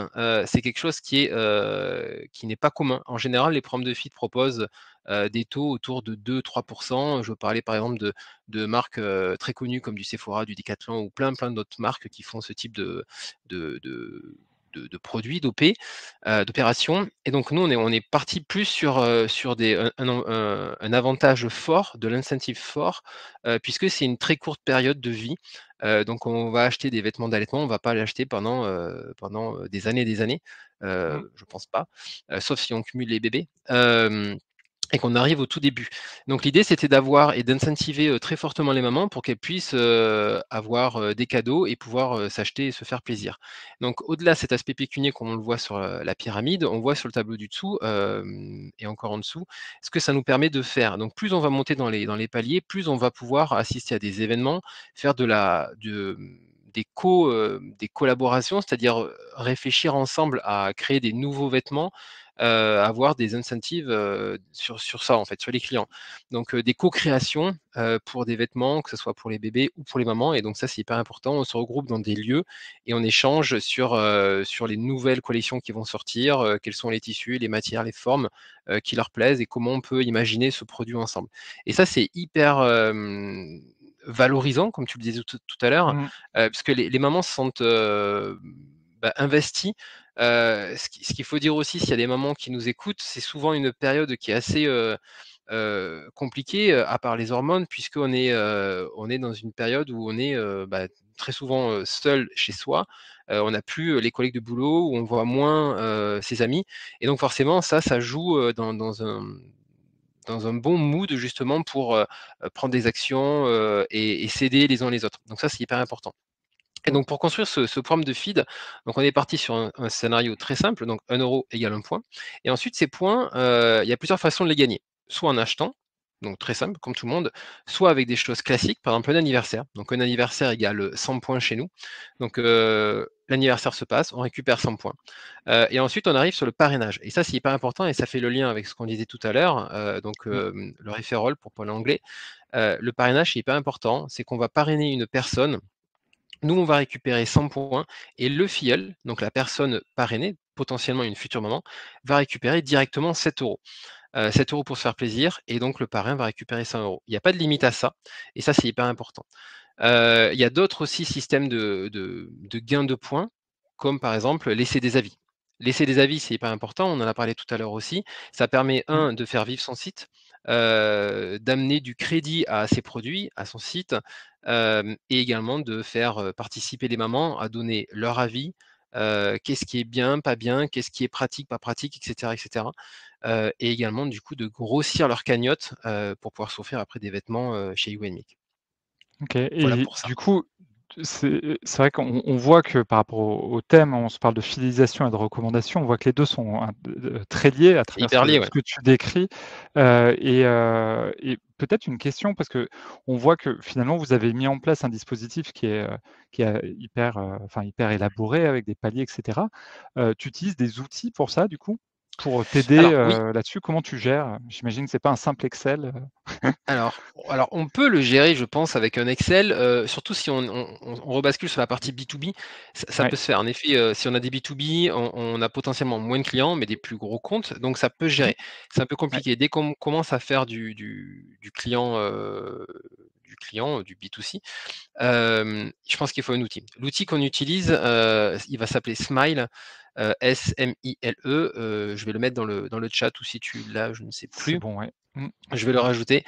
c'est quelque chose qui n'est pas commun. En général, les programmes de feed proposent des taux autour de 2-3%. Je parlais par exemple de marques très connues comme du Sephora, du Decathlon ou plein d'autres marques qui font ce type de, de produits, d'opérations. Et donc nous, on est parti plus sur un avantage fort, de l'incentive fort, puisque c'est une très courte période de vie. Donc on va acheter des vêtements d'allaitement, on ne va pas l'acheter pendant des années et des années, je pense pas, sauf si on cumule les bébés. Et qu'on arrive au tout début. Donc l'idée, c'était d'avoir et d'incentiver très fortement les mamans pour qu'elles puissent avoir des cadeaux et pouvoir s'acheter et se faire plaisir. Donc au-delà de cet aspect pécunier, comme on le voit sur la pyramide, on voit sur le tableau du dessous et encore en dessous, ce que ça nous permet de faire. Donc plus on va monter dans les paliers, plus on va pouvoir assister à des événements, faire des collaborations, c'est-à-dire réfléchir ensemble à créer des nouveaux vêtements, avoir des incentives sur ça, en fait, sur les clients. Donc des co-créations pour des vêtements, que ce soit pour les bébés ou pour les mamans. Et donc ça, c'est hyper important. On se regroupe dans des lieux et on échange sur les nouvelles collections qui vont sortir, quels sont les tissus, les matières, les formes qui leur plaisent et comment on peut imaginer ce produit ensemble. Et ça, c'est hyper valorisant, comme tu le disais tout à l'heure, puisque les mamans se sentent investies. Ce qu'il faut dire aussi, s'il y a des mamans qui nous écoutent, c'est souvent une période qui est assez compliquée, à part les hormones, puisqu'on est dans une période où on est très souvent seul chez soi. On n'a plus les collègues de boulot, où on voit moins ses amis. Et donc forcément, ça joue dans un bon mood justement pour prendre des actions et s'aider les uns les autres. Donc ça, c'est hyper important. Et donc pour construire ce programme de feed, donc on est parti sur un scénario très simple, donc 1 euro égale 1 point. Et ensuite, ces points, il y a plusieurs façons de les gagner. Soit en achetant, donc très simple, comme tout le monde, soit avec des choses classiques, par exemple un anniversaire. Donc un anniversaire égale 100 points chez nous. Donc l'anniversaire se passe, on récupère 100 points. Et ensuite, on arrive sur le parrainage. Et ça, c'est hyper important et ça fait le lien avec ce qu'on disait tout à l'heure, le referral pour parler anglais. Le parrainage, c'est hyper important, c'est qu'on va parrainer une personne Nous, on va récupérer 100 points et le filleul, donc la personne parrainée, potentiellement une future maman, va récupérer directement 7 €. 7 € pour se faire plaisir et donc le parrain va récupérer 100 €. Il n'y a pas de limite à ça et ça, c'est hyper important. Il y a d'autres aussi systèmes de gains de points, comme par exemple laisser des avis. Laisser des avis, c'est hyper important, on en a parlé tout à l'heure aussi. Ça permet, Mmh. de faire vivre son site, d'amener du crédit à ses produits, à son site, et également de faire, participer les mamans à donner leur avis, qu'est-ce qui est bien, pas bien, qu'est-ce qui est pratique, pas pratique, et cetera, et cetera. Et également du coup de grossir leur cagnotte, pour pouvoir s'offrir après des vêtements, chez You and Me. OK Voilà et pour ça. du coup, c'est vrai qu'on voit que par rapport au thème, on se parle de fidélisation et de recommandation, on voit que les 2 sont très liés à C'est travers hyper lié, ce ouais. que tu décris, et peut-être une question parce qu'on voit que finalement vous avez mis en place un dispositif qui est hyper, enfin hyper élaboré avec des paliers et cetera. Tu utilises des outils pour ça du coup? Pour t'aider, Alors oui, là-dessus? Comment tu gères? J'imagine que c'est pas un simple Excel, alors on peut le gérer, je pense, avec un Excel, surtout si on rebascule sur la partie B2B, ça Ouais. peut se faire. En effet, si on a des B2B, on a potentiellement moins de clients, mais des plus gros comptes, donc ça peut se Mmh. gérer. C'est un peu Ouais. compliqué. Dès qu'on commence à faire du client, du B2C, je pense qu'il faut un outil. L'outil qu'on utilise, il va s'appeler Smile, Smile, je vais le mettre dans le chat ou si tu l'as, je ne sais C'est plus. bon, ouais. Mmh. Je vais le rajouter.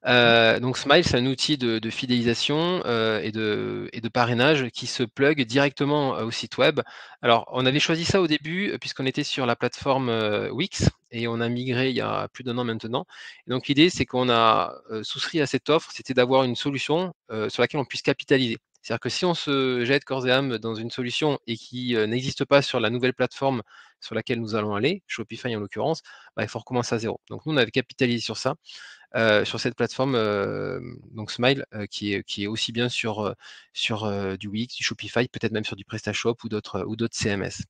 Mmh. Donc Smile, c'est un outil de fidélisation, et de parrainage qui se plug directement, au site web. Alors, on avait Mmh. choisi ça au début, puisqu'on était sur la plateforme, Wix et on a migré il y a plus d'1 an maintenant. Et donc l'idée, c'est qu'on a, souscrit à cette offre, c'était d'avoir une solution, sur laquelle on puisse capitaliser. C'est-à-dire que si on se jette corps et âme dans une solution et qui, n'existe pas sur la nouvelle plateforme sur laquelle nous allons aller, Shopify en l'occurrence, bah, il faut recommencer à zéro. Donc nous, on avait capitalisé sur cette plateforme, donc Smile, qui est aussi bien sur du Wix, du Shopify, peut-être même sur du PrestaShop ou d'autres CMS.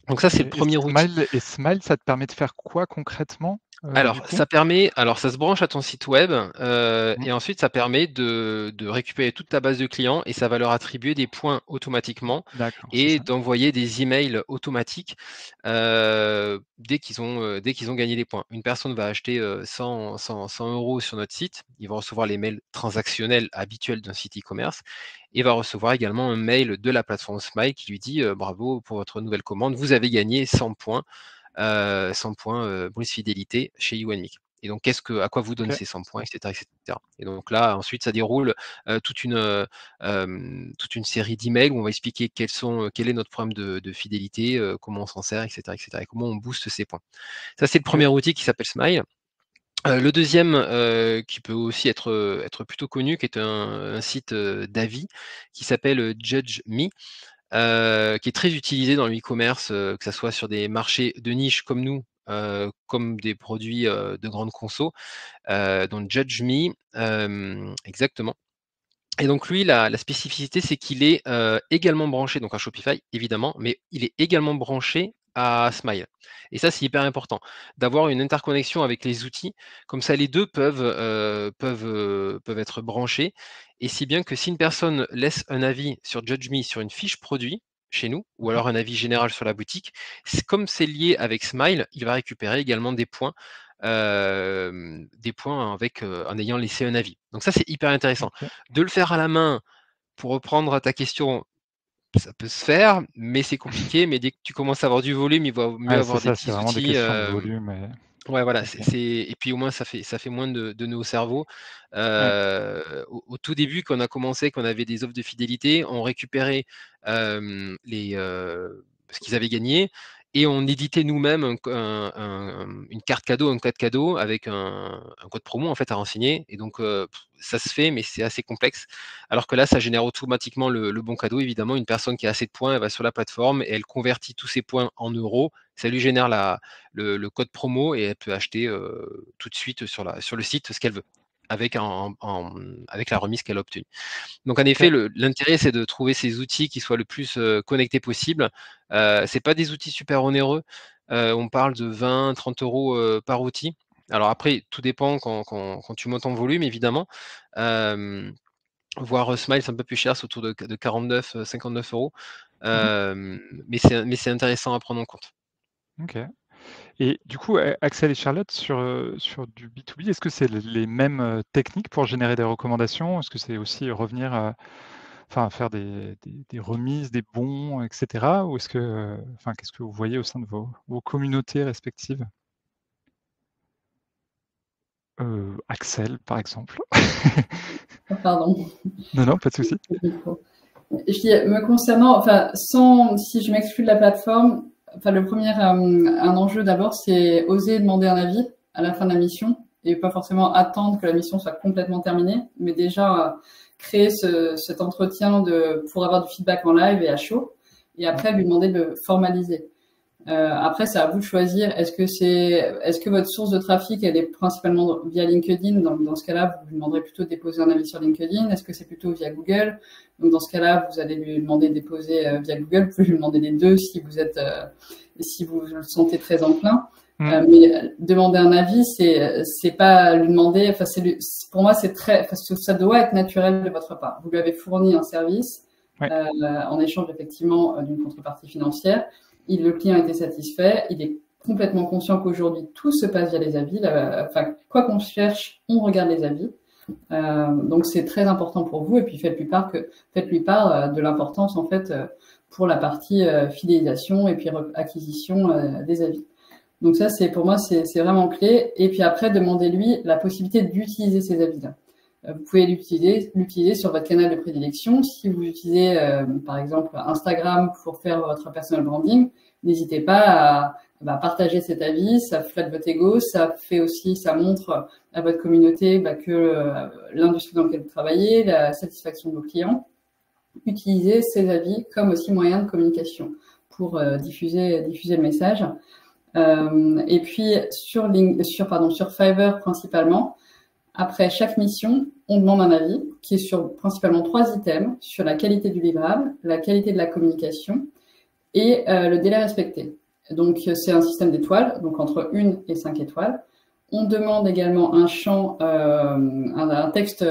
Donc ça, OK c'est le premier outil. Smile, ça te permet de faire quoi concrètement, du Alors, coup? ça se branche à ton site web, Mmh. et ensuite ça permet de récupérer toute ta base de clients et ça va leur attribuer des points automatiquement D'accord, c'est et ça. d'envoyer des emails automatiques, dès qu'ils ont gagné des points. Une personne va acheter, 100 € sur notre site, il va recevoir les mails transactionnels habituels d'un site e-commerce et va recevoir également un mail de la plateforme Smile qui lui dit, «Bravo pour votre nouvelle commande, vous avez gagné 100 points». 100 points, bonus fidélité chez You and Me. Et donc à quoi vous donnent OK. ces 100 points, et cetera, et cetera. Et donc là, ensuite, ça déroule, toute une série d'emails où on va expliquer quel est notre programme de fidélité, comment on s'en sert, et cetera, et comment on booste ces points. Ça, c'est le OK. premier outil qui s'appelle Smile. Le deuxième, qui peut aussi être plutôt connu, qui est un site, d'avis qui s'appelle, Judge Me. Qui est très utilisé dans le e-commerce, que ça soit sur des marchés de niche comme nous, comme des produits, de grande conso, donc Judge Me, exactement. Et donc lui, la spécificité, c'est qu'il est, également branché donc à Shopify évidemment, mais il est également branché à Smile. Et ça, c'est hyper important d'avoir une interconnexion avec les outils, comme ça les 2 peuvent être branchés et si bien que si une personne laisse un avis sur Judge Me sur une fiche produit chez nous ou Mmh. alors un avis général sur la boutique, comme c'est lié avec Smile, il va récupérer également des points avec, en ayant laissé un avis. Donc ça, c'est hyper intéressant. OK. De le faire à la main, pour reprendre à ta question, ça peut se faire, mais c'est compliqué. Mais dès que tu commences à avoir du volume, il vaut mieux Ouais, c'est avoir des ça, c'est petits vraiment des outils. questions de volume Ouais, voilà, OK. et puis au moins ça fait moins de nœuds au cerveau. Ouais. Au tout début, quand on a commencé, qu'on avait des offres de fidélité, on récupérait, ce qu'ils avaient gagné et on éditait nous-mêmes une carte cadeau, un code cadeau avec un code promo en fait à renseigner et donc ça se fait, mais c'est assez complexe. Alors que là, ça génère automatiquement le bon cadeau. Évidemment, une personne qui a assez de points, elle va sur la plateforme et elle convertit tous ses points en euros. Ça lui génère le code promo et elle peut acheter, tout de suite sur le site ce qu'elle veut, avec la remise qu'elle a obtenue. Donc en effet, OK. l'intérêt, c'est de trouver ces outils qui soient le plus, connectés possible. C'est pas des outils super onéreux, on parle de 20-30 € par outil. Alors après, tout dépend quand tu montes en volume évidemment, hem voire Smile, c'est un peu plus cher, c'est autour de 49, 59 €. Mais c'est intéressant à prendre en compte. OK. Et du coup, Axel et Charlotte, sur du B2B, est-ce que c'est les mêmes techniques pour générer des recommandations? Est-ce que c'est aussi revenir, enfin, faire des remises, des bons, et cetera? Ou est-ce que, enfin, qu'est-ce que vous voyez au sein de vos communautés respectives? Axel, par exemple. Pardon. Non, non, pas de souci. Je dis, me concernant, enfin, si je m'exclus de la plateforme, enfin, le premier, un enjeu d'abord, c'est oser demander un avis à la fin de la mission et pas forcément attendre que la mission soit complètement terminée, mais déjà créer cet entretien pour avoir du feedback en live et à chaud, et après lui demander de le formaliser. Après, c'est à vous de choisir. Est-ce que votre source de trafic, elle est principalement via LinkedIn? Dans ce cas-là, vous lui demanderez plutôt de déposer un avis sur LinkedIn. Est-ce que c'est plutôt via Google? Donc, dans ce cas-là, vous allez lui demander de déposer via Google. Vous pouvez lui demander les deux si vous le sentez très enclin. Mais demander un avis, c'est pas lui demander. Enfin, pour moi, ça doit être naturel de votre part. Vous lui avez fourni un service en échange effectivement d'une contrepartie financière. Le client était satisfait, il est complètement conscient qu'aujourd'hui tout se passe via les avis. Enfin, quoi qu'on cherche, on regarde les avis. Donc c'est très important pour vous. Et puis faites-lui part de l'importance en fait pour la partie fidélisation et puis acquisition des avis. Donc ça, pour moi, c'est vraiment clé. Et puis après, demandez-lui la possibilité d'utiliser ces avis-là. Vous pouvez l'utiliser sur votre canal de prédilection. Si vous utilisez, par exemple, Instagram pour faire votre personal branding, n'hésitez pas à partager cet avis. Ça flatte votre ego. Ça montre à votre communauté que l'industrie dans laquelle vous travaillez, la satisfaction de vos clients. Utilisez ces avis comme aussi moyen de communication pour diffuser le message. Et puis sur Fiverr principalement, après chaque mission, on demande un avis qui est sur principalement 3 items, sur la qualité du livrable, la qualité de la communication et le délai respecté. Donc, c'est un système d'étoiles, donc entre 1 et 5 étoiles. On demande également un champ, un texte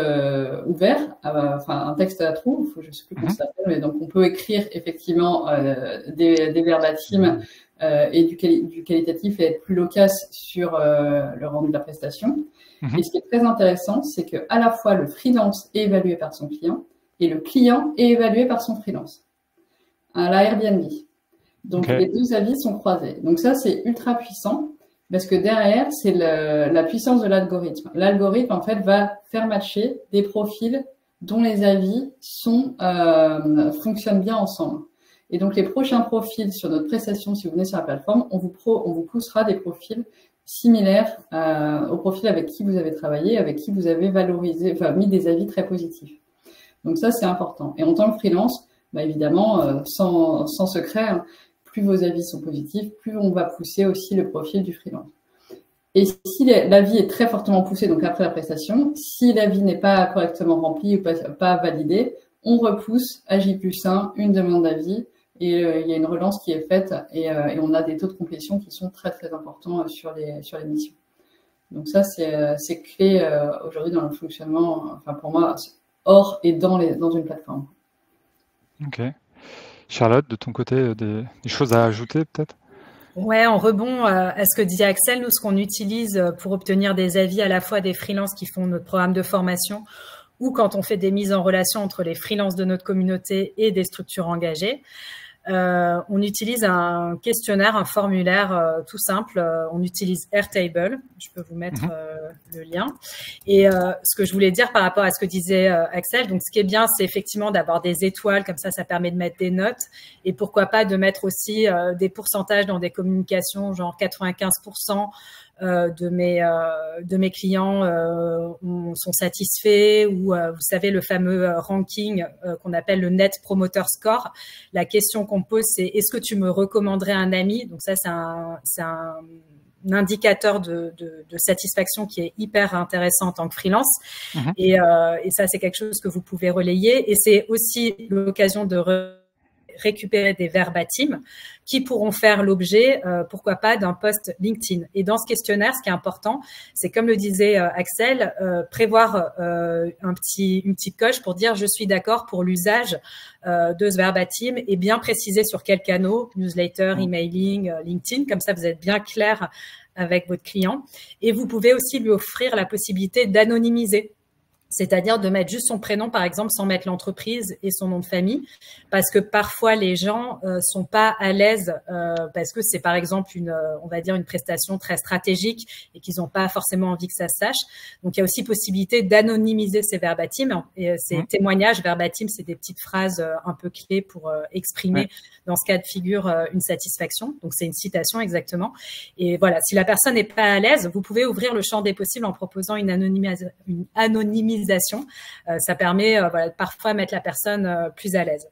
ouvert, enfin un texte à trous, je ne sais plus comment ça s'appelle, mais donc on peut écrire effectivement des verbatims et du qualitatif et être plus loquace sur le rendu de la prestation. Et ce qui est très intéressant, c'est que à la fois le freelance est évalué par son client et le client est évalué par son freelance à la Airbnb. Donc les deux avis sont croisés. Donc ça, c'est ultra puissant parce que derrière, c'est la puissance de l'algorithme. L'algorithme, en fait, va faire matcher des profils dont les avis fonctionnent bien ensemble. Et donc les prochains profils sur notre prestation, si vous venez sur la plateforme, on vous poussera des profils similaires au profil avec qui vous avez travaillé, avec qui vous avez mis des avis très positifs. Donc ça, c'est important. Et en tant que freelance, évidemment, sans secret, plus vos avis sont positifs, plus on va pousser aussi le profil du freelance. Et si l'avis est très fortement poussé, donc après la prestation, si l'avis n'est pas correctement rempli ou pas validé, on repousse à J+1 une demande d'avis. Et il y a une relance qui est faite et on a des taux de complétion qui sont très très importants sur les missions. Donc ça c'est clé aujourd'hui dans le fonctionnement. Enfin pour moi hors et dans une plateforme. Ok. Charlotte, de ton côté, des choses à ajouter peut-être? Ouais, en rebond à ce que dit Axel, nous ce qu'on utilise pour obtenir des avis à la fois des freelances qui font notre programme de formation ou quand on fait des mises en relation entre les freelances de notre communauté et des structures engagées. On utilise un questionnaire, un formulaire tout simple. On utilise Airtable. Je peux vous mettre le lien. Et ce que je voulais dire par rapport à ce que disait Axel, donc ce qui est bien, c'est effectivement d'avoir des étoiles, comme ça permet de mettre des notes. Et pourquoi pas de mettre aussi des pourcentages dans des communications, genre 95%. De mes clients sont satisfaits ou vous savez le fameux ranking qu'on appelle le Net Promoter Score. La question qu'on pose c'est est-ce que tu me recommanderais un ami? Donc ça c'est un indicateur de satisfaction qui est hyper intéressant en tant que freelance et ça c'est quelque chose que vous pouvez relayer et c'est aussi l'occasion de récupérer des verbatim qui pourront faire l'objet, pourquoi pas, d'un post LinkedIn. Et dans ce questionnaire, ce qui est important, c'est comme le disait Axel, prévoir une petite coche pour dire je suis d'accord pour l'usage de ce verbatim et bien préciser sur quels canaux, newsletter, emailing, LinkedIn, comme ça vous êtes bien clair avec votre client. Et vous pouvez aussi lui offrir la possibilité d'anonymiser. C'est-à-dire de mettre juste son prénom, par exemple, sans mettre l'entreprise et son nom de famille, parce que parfois les gens sont pas à l'aise parce que c'est par exemple on va dire une prestation très stratégique et qu'ils n'ont pas forcément envie que ça se sache. Donc il y a aussi possibilité d'anonymiser ces verbatim et ces témoignages verbatim, c'est des petites phrases un peu clés pour exprimer dans ce cas de figure une satisfaction. Donc c'est une citation exactement. Et voilà, si la personne n'est pas à l'aise, vous pouvez ouvrir le champ des possibles en proposant une anonymisation. Ça permet voilà, parfois de mettre la personne plus à l'aise.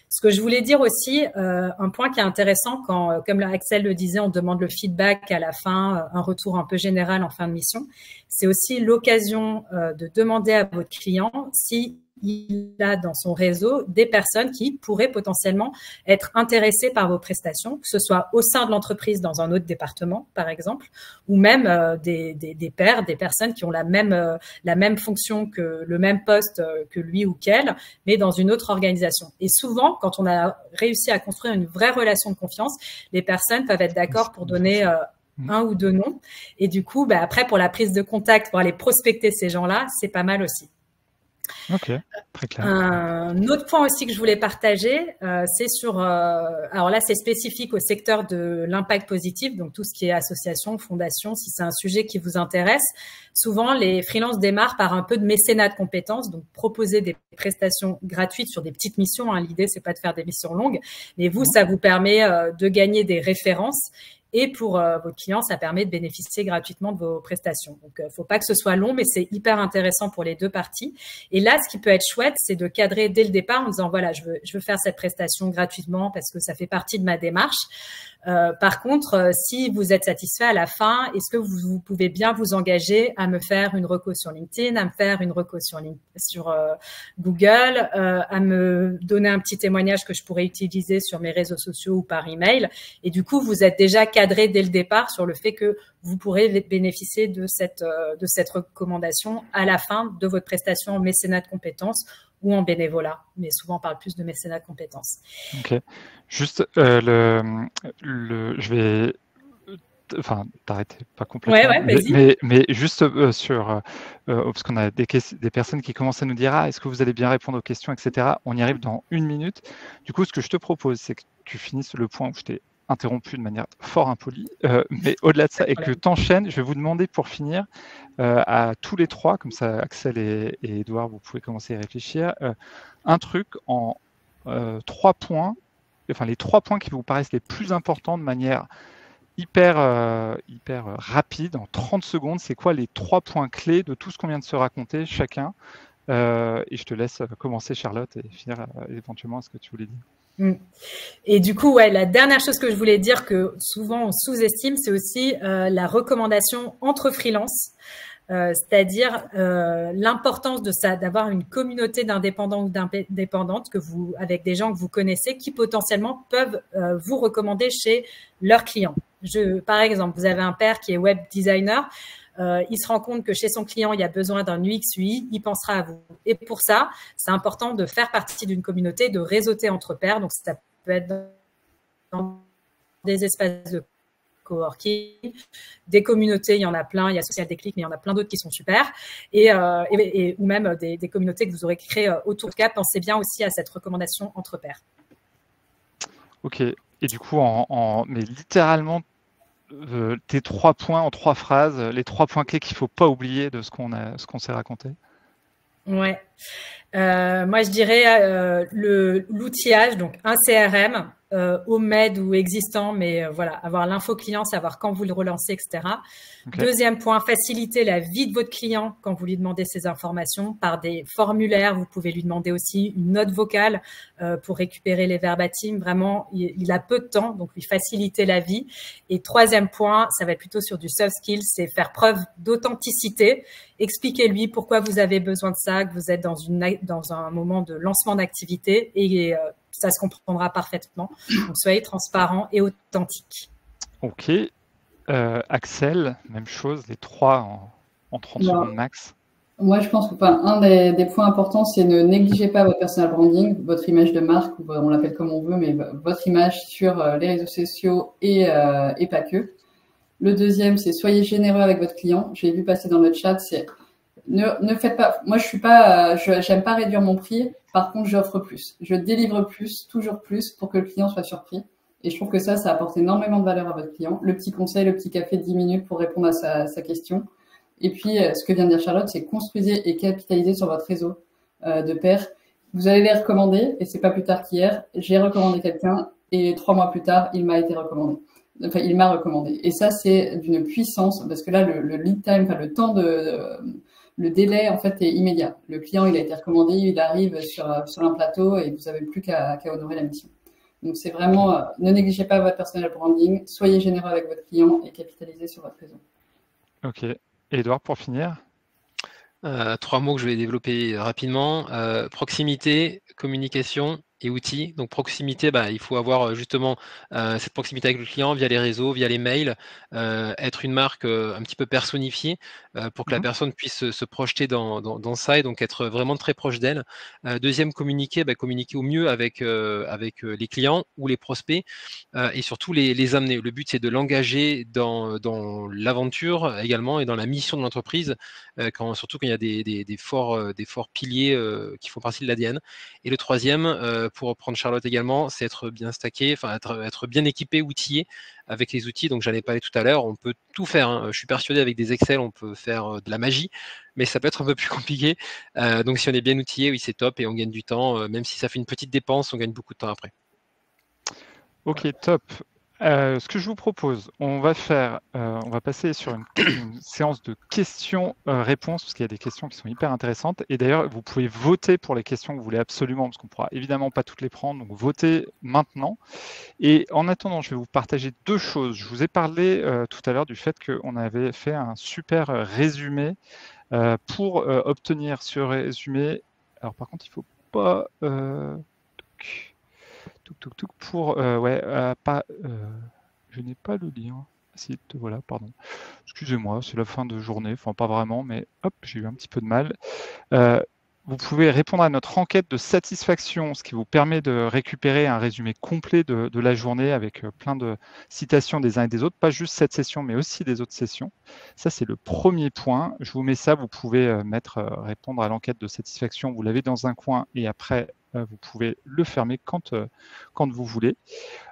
Ce que je voulais dire aussi, un point qui est intéressant quand, comme Axel le disait, on demande le feedback à la fin, un retour un peu général en fin de mission, c'est aussi l'occasion de demander à votre client si il a dans son réseau des personnes qui pourraient potentiellement être intéressées par vos prestations, que ce soit au sein de l'entreprise dans un autre département, par exemple, ou même des pairs, des personnes qui ont la même fonction que le même poste que lui ou qu'elle, mais dans une autre organisation. Et souvent, quand on a réussi à construire une vraie relation de confiance, les personnes peuvent être d'accord pour donner un ou deux noms. Et du coup, après, pour la prise de contact, pour aller prospecter ces gens-là, c'est pas mal aussi. Ok, très clair. Un autre point aussi que je voulais partager, c'est sur, alors là c'est spécifique au secteur de l'impact positif, donc tout ce qui est association, fondation, si c'est un sujet qui vous intéresse. Souvent les freelances démarrent par un peu de mécénat de compétences, donc proposer des prestations gratuites sur des petites missions. L'idée c'est pas de faire des missions longues, mais vous ça vous permet de gagner des références. Et pour votre client, ça permet de bénéficier gratuitement de vos prestations. Donc, faut pas que ce soit long, mais c'est hyper intéressant pour les deux parties. Et là, ce qui peut être chouette, c'est de cadrer dès le départ en disant, voilà, je veux faire cette prestation gratuitement parce que ça fait partie de ma démarche. Par contre, si vous êtes satisfait à la fin, est-ce que vous pouvez bien vous engager à me faire une reco sur LinkedIn, à me faire une reco sur Google, à me donner un petit témoignage que je pourrais utiliser sur mes réseaux sociaux ou par email. Et du coup, vous êtes déjà cadré dès le départ sur le fait que vous pourrez bénéficier de cette recommandation à la fin de votre prestation en mécénat de compétences ou en bénévolat, mais souvent on parle plus de mécénat de compétences. Ok. Juste, je vais, enfin, t'arrêter pas complètement. Ouais, vas-y. Mais juste sur, parce qu'on a des personnes qui commencent à nous dire, est-ce que vous allez bien répondre aux questions, etc. On y arrive dans 1 minute. Du coup, ce que je te propose, c'est que tu finisses le point où je t'ai interrompu de manière fort impolie, mais au-delà de ça, et que tu enchaînes, je vais vous demander pour finir, à tous les trois, comme ça Axel et Edouard, vous pouvez commencer à y réfléchir, un truc en 3 points, enfin les 3 points qui vous paraissent les plus importants de manière hyper rapide, en 30 secondes, c'est quoi les 3 points clés de tout ce qu'on vient de se raconter chacun, et je te laisse commencer Charlotte et finir éventuellement à ce que tu voulais dire. Et du coup, ouais, la dernière chose que je voulais dire que souvent on sous-estime, c'est aussi la recommandation entre freelance, c'est-à-dire l'importance de ça, d'avoir une communauté d'indépendants ou d'indépendantes avec des gens que vous connaissez qui potentiellement peuvent vous recommander chez leurs clients. Par exemple, vous avez un père qui est web designer. Il se rend compte que chez son client, il y a besoin d'un UX UI, il pensera à vous. Et pour ça, c'est important de faire partie d'une communauté, de réseauter entre pairs. Donc, ça peut être dans des espaces de coworking, des communautés, il y en a plein, il y a Social Déclic, mais il y en a plein d'autres qui sont super, ou même des communautés que vous aurez créées autour de cas. Pensez bien aussi à cette recommandation entre pairs. Ok, et du coup, mais littéralement, tes 3 points en 3 phrases, les 3 points clés qu'il ne faut pas oublier de ce qu'on s'est raconté. Ouais. Moi, je dirais l'outillage, donc un CRM, homemade ou existant, mais voilà, avoir l'info client, savoir quand vous le relancez, etc. Okay. Deuxième point, faciliter la vie de votre client quand vous lui demandez ces informations par des formulaires. Vous pouvez lui demander aussi une note vocale pour récupérer les verbatim. Vraiment, il a peu de temps, donc lui faciliter la vie. Et troisième point, ça va être plutôt sur du soft skills, c'est faire preuve d'authenticité. Expliquez-lui pourquoi vous avez besoin de ça, que vous êtes dans un moment de lancement d'activité et ça se comprendra parfaitement. Donc, soyez transparent et authentique. Ok. Axel, même chose, les 3 en 30 secondes max. Moi, je pense que un des points importants, c'est ne négligez pas votre personal branding, votre image de marque, on l'appelle comme on veut, mais votre image sur les réseaux sociaux et pas que. Le deuxième, c'est soyez généreux avec votre client. J'ai vu passer dans le chat, c'est ne faites pas. Moi, j'aime pas réduire mon prix. Par contre, j'offre plus. Je délivre plus, toujours plus, pour que le client soit surpris. Et je trouve que ça apporte énormément de valeur à votre client. Le petit conseil, le petit café de 10 minutes pour répondre à sa question. Et puis, ce que vient de dire Charlotte, c'est construisez et capitalisez sur votre réseau de pairs. Vous allez les recommander, et c'est pas plus tard qu'hier. J'ai recommandé quelqu'un, et 3 mois plus tard, il m'a recommandé. Et ça, c'est d'une puissance, parce que là, le lead time, le temps le délai, en fait, est immédiat. Le client, il a été recommandé, il arrive sur un plateau, et vous n'avez plus qu'à honorer la mission. Donc, c'est vraiment, ne négligez pas votre personal branding, soyez généreux avec votre client et capitalisez sur votre réseau. Ok. Et Edouard, pour finir? 3 mots que je vais développer rapidement. Proximité, communication et outils. Donc proximité, il faut avoir justement cette proximité avec le client via les réseaux, via les mails, être une marque un petit peu personnifiée pour que la personne puisse se projeter dans ça et donc être vraiment très proche d'elle. Deuxième, communiquer au mieux avec les clients ou les prospects et surtout les amener. Le but, c'est de l'engager dans l'aventure également et dans la mission de l'entreprise, surtout quand il y a des forts piliers qui font partie de l'ADN. Et le troisième, pour reprendre Charlotte également, c'est être bien stacké, être bien équipé, outillé avec les outils. Donc j'en ai parlé tout à l'heure, on peut tout faire. Hein. Je suis persuadé avec des Excel, on peut faire de la magie, mais ça peut être un peu plus compliqué. Donc si on est bien outillé, oui, c'est top et on gagne du temps. Même si ça fait une petite dépense, on gagne beaucoup de temps après. Ok, top. Ce que je vous propose, on va passer sur une séance de questions-réponses, parce qu'il y a des questions qui sont hyper intéressantes. Et d'ailleurs, vous pouvez voter pour les questions que vous voulez absolument, parce qu'on ne pourra évidemment pas toutes les prendre. Donc, votez maintenant. Et en attendant, je vais vous partager 2 choses. Je vous ai parlé tout à l'heure du fait qu'on avait fait un super résumé. Pour obtenir ce résumé, alors par contre, il ne faut pas... pour je n'ai pas le lien. Voilà, pardon. Excusez-moi, c'est la fin de journée, enfin pas vraiment, mais hop, j'ai eu un petit peu de mal. Vous pouvez répondre à notre enquête de satisfaction, ce qui vous permet de récupérer un résumé complet de la journée avec plein de citations des uns et des autres, pas juste cette session, mais aussi des autres sessions. Ça, c'est le premier point. Je vous mets ça, vous pouvez répondre à l'enquête de satisfaction. Vous l'avez dans un coin et après, vous pouvez le fermer quand vous voulez.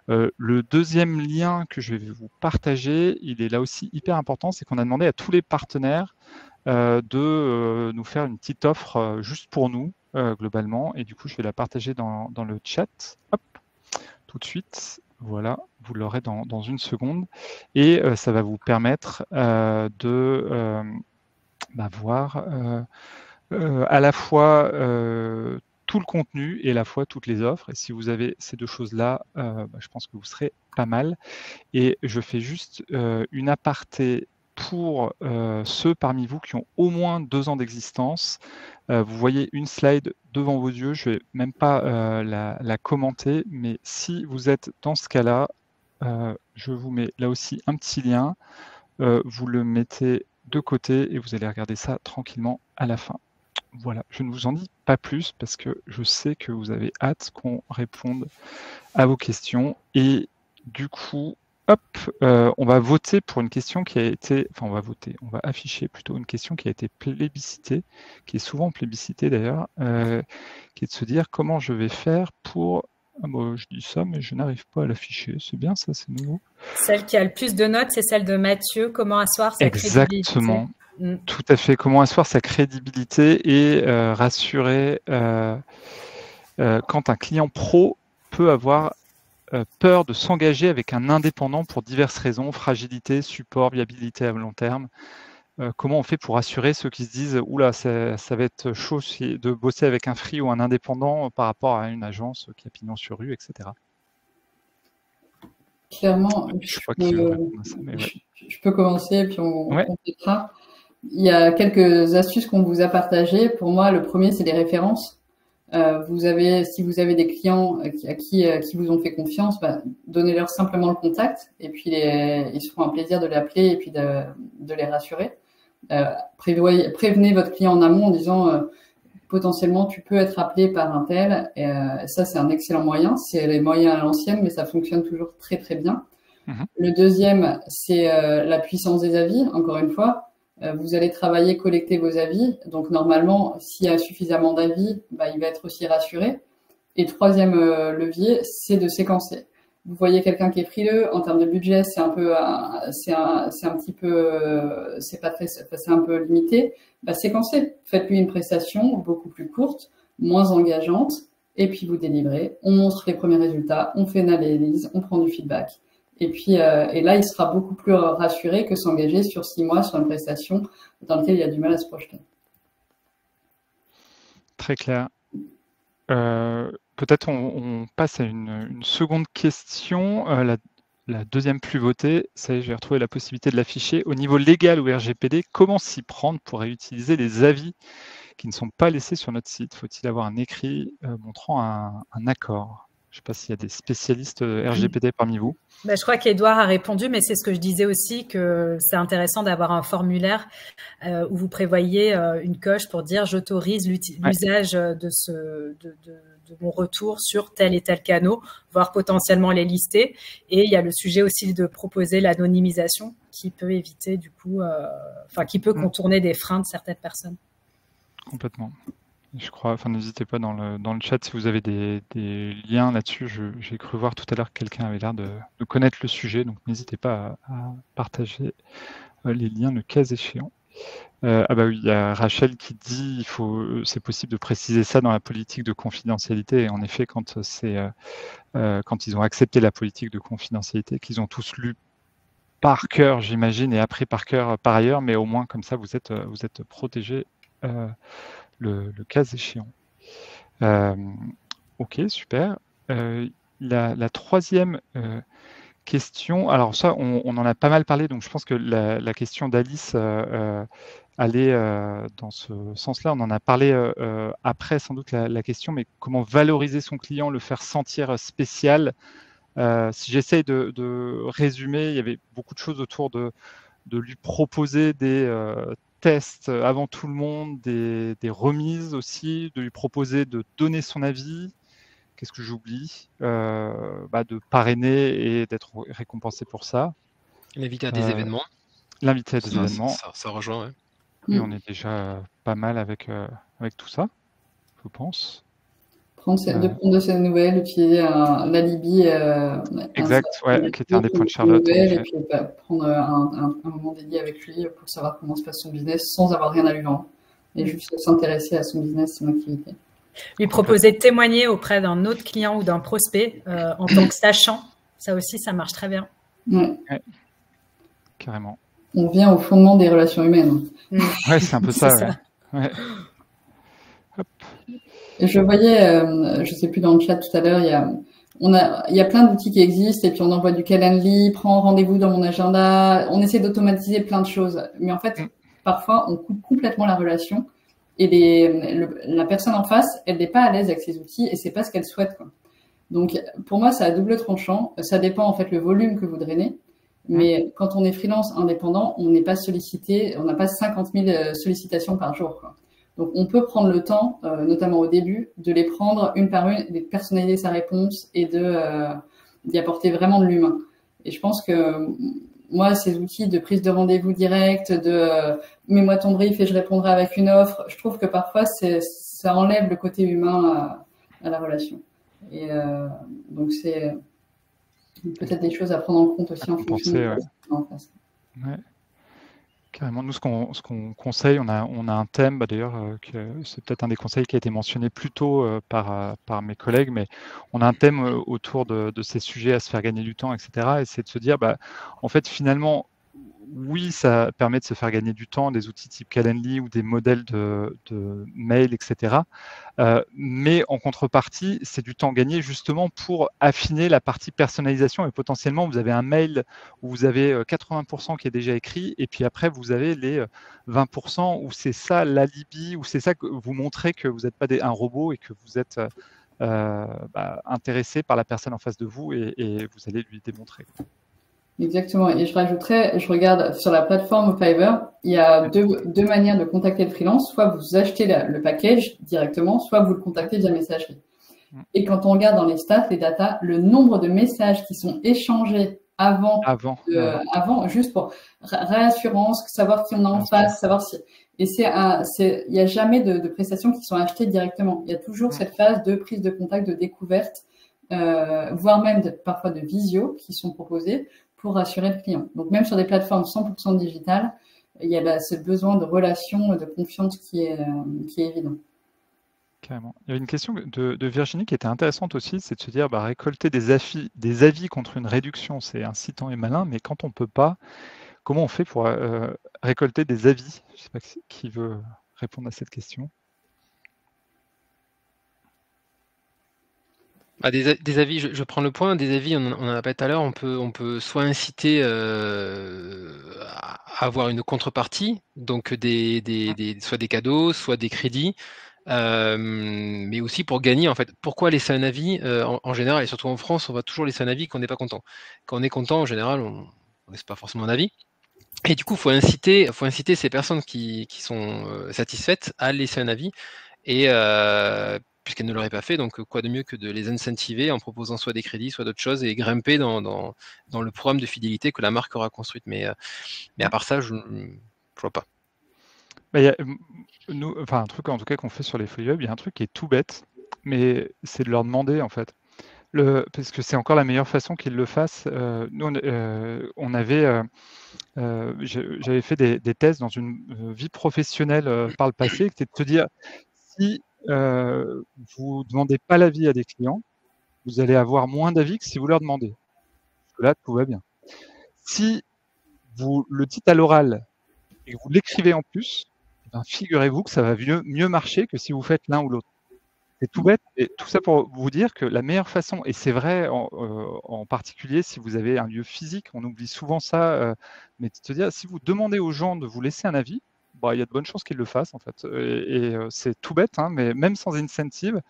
Le deuxième lien que je vais vous partager, il est là aussi hyper important, c'est qu'on a demandé à tous les partenaires de nous faire une petite offre juste pour nous, globalement. Et du coup, je vais la partager dans le chat. Hop, tout de suite. Voilà, vous l'aurez dans une seconde. Et ça va vous permettre de voir à la fois tout le contenu et à la fois toutes les offres. Et si vous avez ces 2 choses-là, je pense que vous serez pas mal. Et je fais juste une aparté pour ceux parmi vous qui ont au moins 2 ans d'existence. Vous voyez une slide devant vos yeux, je ne vais même pas la commenter, mais si vous êtes dans ce cas-là, je vous mets là aussi un petit lien. Vous le mettez de côté et vous allez regarder ça tranquillement à la fin. Voilà, je ne vous en dis pas plus parce que je sais que vous avez hâte qu'on réponde à vos questions. Et du coup, hop, on va voter pour une question qui a été... Enfin, on va afficher plutôt une question qui a été plébiscitée, qui est souvent plébiscitée d'ailleurs, qui est de se dire comment je vais faire pour... je dis ça, mais je n'arrive pas à l'afficher. C'est bien ça, c'est nouveau. Celle qui a le plus de notes, c'est celle de Mathieu. Comment asseoir sa crédibilité? Exactement. Tout à fait. Comment asseoir sa crédibilité et rassurer quand un client pro peut avoir peur de s'engager avec un indépendant pour diverses raisons, fragilité, support, viabilité à long terme. Comment on fait pour rassurer ceux qui se disent « Oula, ça va être chaud de bosser avec un free ou un indépendant par rapport à une agence qui a pignon sur rue, etc. » Clairement, je crois qu'il faut répondre à ça, mais ouais. Je peux commencer et puis on complétera. Il y a quelques astuces qu'on vous a partagées. Pour moi, le premier, c'est les références. Si vous avez des clients qui vous ont fait confiance, donnez-leur simplement le contact et puis ils se feront un plaisir de l'appeler et puis de les rassurer. Prévenez votre client en amont en disant potentiellement tu peux être appelé par un tel. Et ça, c'est un excellent moyen. C'est les moyens à l'ancienne, mais ça fonctionne toujours très très bien. Le deuxième, c'est la puissance des avis. Encore une fois, vous allez travailler, collecter vos avis. Donc, normalement, s'il y a suffisamment d'avis, il va être aussi rassuré. Et troisième levier, c'est de séquencer. Vous voyez quelqu'un qui est frileux en termes de budget, c'est un peu limité. Séquencez. Faites-lui une prestation beaucoup plus courte, moins engageante, et puis vous délivrez. On montre les premiers résultats, on fait une analyse, on prend du feedback. Et puis, et là, il sera beaucoup plus rassuré que s'engager sur 6 mois sur une prestation dans laquelle il a du mal à se projeter. Très clair. Peut-être on passe à une seconde question. La deuxième plus votée, ça y est, j'ai retrouvé la possibilité de l'afficher. Au niveau légal ou RGPD, comment s'y prendre pour réutiliser les avis qui ne sont pas laissés sur notre site? Faut-il avoir un écrit montrant un accord? Je ne sais pas s'il y a des spécialistes RGPD parmi vous. Je crois qu'Edouard a répondu, mais c'est ce que je disais aussi, que c'est intéressant d'avoir un formulaire où vous prévoyez une coche pour dire j'autorise l'usage de mon retour sur tel et tel canal, voire potentiellement les lister. Et il y a le sujet aussi de proposer l'anonymisation qui peut éviter du coup, qui peut contourner des freins de certaines personnes. Complètement. Je crois, n'hésitez pas dans le chat si vous avez des liens là-dessus. J'ai cru voir tout à l'heure que quelqu'un avait l'air de connaître le sujet, donc n'hésitez pas à partager les liens le cas échéant. Oui, il y a Rachel qui dit c'est possible de préciser ça dans la politique de confidentialité. Et en effet, quand ils ont accepté la politique de confidentialité, qu'ils ont tous lu par cœur, j'imagine, et appris par cœur par ailleurs, mais au moins comme ça, vous êtes protégés. Le cas échéant. Ok, super. La troisième question, alors ça, on en a pas mal parlé, donc je pense que la question d'Alice allait dans ce sens-là. On en a parlé après, sans doute, la question, mais comment valoriser son client, le faire sentir spécial. Si j'essaye de résumer, il y avait beaucoup de choses autour de lui proposer des tests avant tout le monde, des remises aussi, de lui proposer de donner son avis. Qu'est-ce que j'oublie? De parrainer et d'être récompensé pour ça. L'inviter à des événements. L'inviter à des événements. Ça rejoint, ouais. Et on est déjà pas mal avec tout ça, je pense. De prendre de ses nouvelles, utiliser l'alibi. Exact, qui était un des points de Charlotte. Et puis prendre un moment dédié avec lui pour savoir comment se passe son business sans avoir rien à lui vendre. Et juste s'intéresser à son business, son activité. Lui proposer de témoigner auprès d'un autre client ou d'un prospect en tant que sachant, ça aussi, ça marche très bien. Ouais. Carrément. On vient au fondement des relations humaines. Ouais, c'est un peu ça. Ouais. Hop. Et je voyais, je sais plus dans le chat tout à l'heure, il y a plein d'outils qui existent et puis on envoie du Calendly, prends rendez-vous dans mon agenda, on essaie d'automatiser plein de choses. Mais en fait, parfois, on coupe complètement la relation et la personne en face, elle n'est pas à l'aise avec ces outils et c'est pas ce qu'elle souhaite, quoi. Donc, pour moi, ça a double tranchant. Ça dépend, en fait, le volume que vous drainez. Mais quand on est freelance indépendant, on n'est pas sollicité, on n'a pas 50 000 sollicitations par jour, quoi. Donc, on peut prendre le temps, notamment au début, de les prendre une par une, de personnaliser sa réponse et d'y apporter vraiment de l'humain. Et je pense que moi, ces outils de prise de rendez-vous direct, mets-moi ton brief et je répondrai avec une offre, je trouve que parfois, ça enlève le côté humain à la relation. Et donc, c'est peut-être des choses à prendre en compte aussi en fonction de ce qu'on a en face. Ouais. Carrément, nous, ce qu'on conseille, on a un thème, d'ailleurs, c'est peut-être un des conseils qui a été mentionné plus tôt par mes collègues, mais on a un thème autour de ces sujets à se faire gagner du temps, etc. Et c'est de se dire, en fait, finalement, oui, ça permet de se faire gagner du temps, des outils type Calendly ou des modèles de mail, etc. Mais en contrepartie, c'est du temps gagné justement pour affiner la partie personnalisation et potentiellement, vous avez un mail où vous avez 80% qui est déjà écrit et puis après, vous avez les 20% où c'est ça l'alibi, où c'est ça que vous montrez que vous n'êtes pas un robot et que vous êtes intéressé par la personne en face de vous et vous allez lui démontrer. Exactement. Et je rajouterais, je regarde sur la plateforme Fiverr, il y a deux manières de contacter le freelance. Soit vous achetez le package directement, soit vous le contactez via messagerie. Et quand on regarde dans les stats, les datas, le nombre de messages qui sont échangés avant, juste pour réassurance, savoir qui on a en face, savoir si. Et il n'y a jamais de prestations qui sont achetées directement. Il y a toujours cette phase de prise de contact, de découverte, voire même parfois de visio qui sont proposées pour rassurer le client. Donc même sur des plateformes 100% digitales, il y a ce besoin de relation, de confiance qui est évident. Carrément. Il y avait une question de Virginie qui était intéressante aussi, c'est de se dire récolter des avis contre une réduction, c'est incitant et malin, mais quand on ne peut pas, comment on fait pour récolter des avis? Je ne sais pas qui veut répondre à cette question. Des avis, je prends le point. Des avis, on en a parlé tout à l'heure, on peut soit inciter à avoir une contrepartie, donc soit des cadeaux, soit des crédits, mais aussi pour gagner en fait. Pourquoi laisser un avis en général, et surtout en France, on va toujours laisser un avis quand on n'est pas content. Quand on est content, en général, on ne laisse pas forcément un avis. Et du coup, faut inciter ces personnes qui sont satisfaites à laisser un avis. Et puisqu'elles ne l'auraient pas fait, donc quoi de mieux que de les incentiver en proposant soit des crédits, soit d'autres choses, et grimper dans le programme de fidélité que la marque aura construite. Mais à part ça, je ne vois pas. Il y a, un truc en tout cas qu'on fait sur les folies web, il y a un truc qui est tout bête, mais c'est de leur demander en fait. Parce que c'est encore la meilleure façon qu'ils le fassent. Nous, on avait, j'avais fait des tests dans une vie professionnelle par le passé, qui était de se dire, si vous ne demandez pas l'avis à des clients, vous allez avoir moins d'avis que si vous leur demandez. Parce que là, tout va bien. Si vous le dites à l'oral et que vous l'écrivez en plus, figurez-vous que ça va mieux marcher que si vous faites l'un ou l'autre. C'est tout bête, et tout ça pour vous dire que la meilleure façon, et c'est vrai en particulier si vous avez un lieu physique, on oublie souvent ça, mais de se dire, si vous demandez aux gens de vous laisser un avis, il y a de bonnes chances qu'ils le fassent en fait. Et c'est tout bête, hein, mais même sans incentive,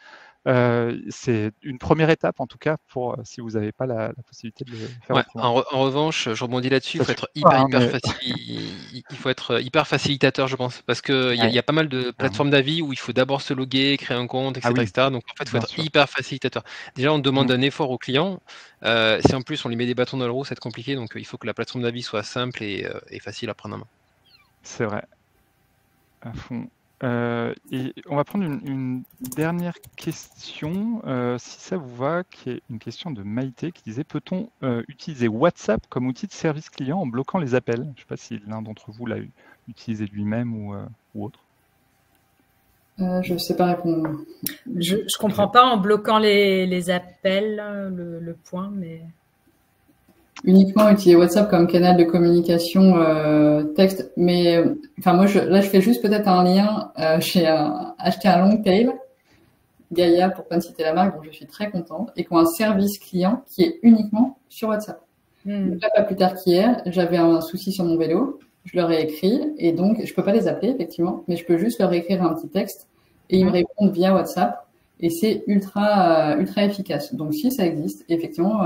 c'est une première étape en tout cas pour si vous n'avez pas la possibilité de le faire. Ouais, en revanche, je rebondis là-dessus, il faut être il faut être hyper facilitateur, je pense, parce que il y a pas mal de plateformes d'avis où il faut d'abord se loguer, créer un compte, etc. etc. Donc en fait, il faut être hyper facilitateur. Déjà, on demande un effort au client. Si en plus on lui met des bâtons dans le roue, c'est compliqué. Donc il faut que la plateforme d'avis soit simple et facile à prendre en main. C'est vrai. À fond. Et on va prendre une dernière question, si ça vous va, qui est une question de Maïté qui disait, peut-on utiliser WhatsApp comme outil de service client en bloquant les appels? Je ne sais pas si l'un d'entre vous l'a utilisé lui-même ou autre. Je ne sais pas répondre. Je ne comprends pas en bloquant les appels, le point, mais... Uniquement utiliser WhatsApp comme canal de communication texte, mais moi je fais juste peut-être un lien. J'ai acheté un long tail Gaïa, pour pas citer la marque, dont je suis très contente, et qui ont un service client qui est uniquement sur WhatsApp. Donc là, pas plus tard qu'hier, j'avais un souci sur mon vélo, je leur ai écrit, et donc je peux pas les appeler effectivement, mais je peux juste leur écrire un petit texte et ils me répondent via WhatsApp, et c'est ultra efficace. Donc si ça existe, effectivement,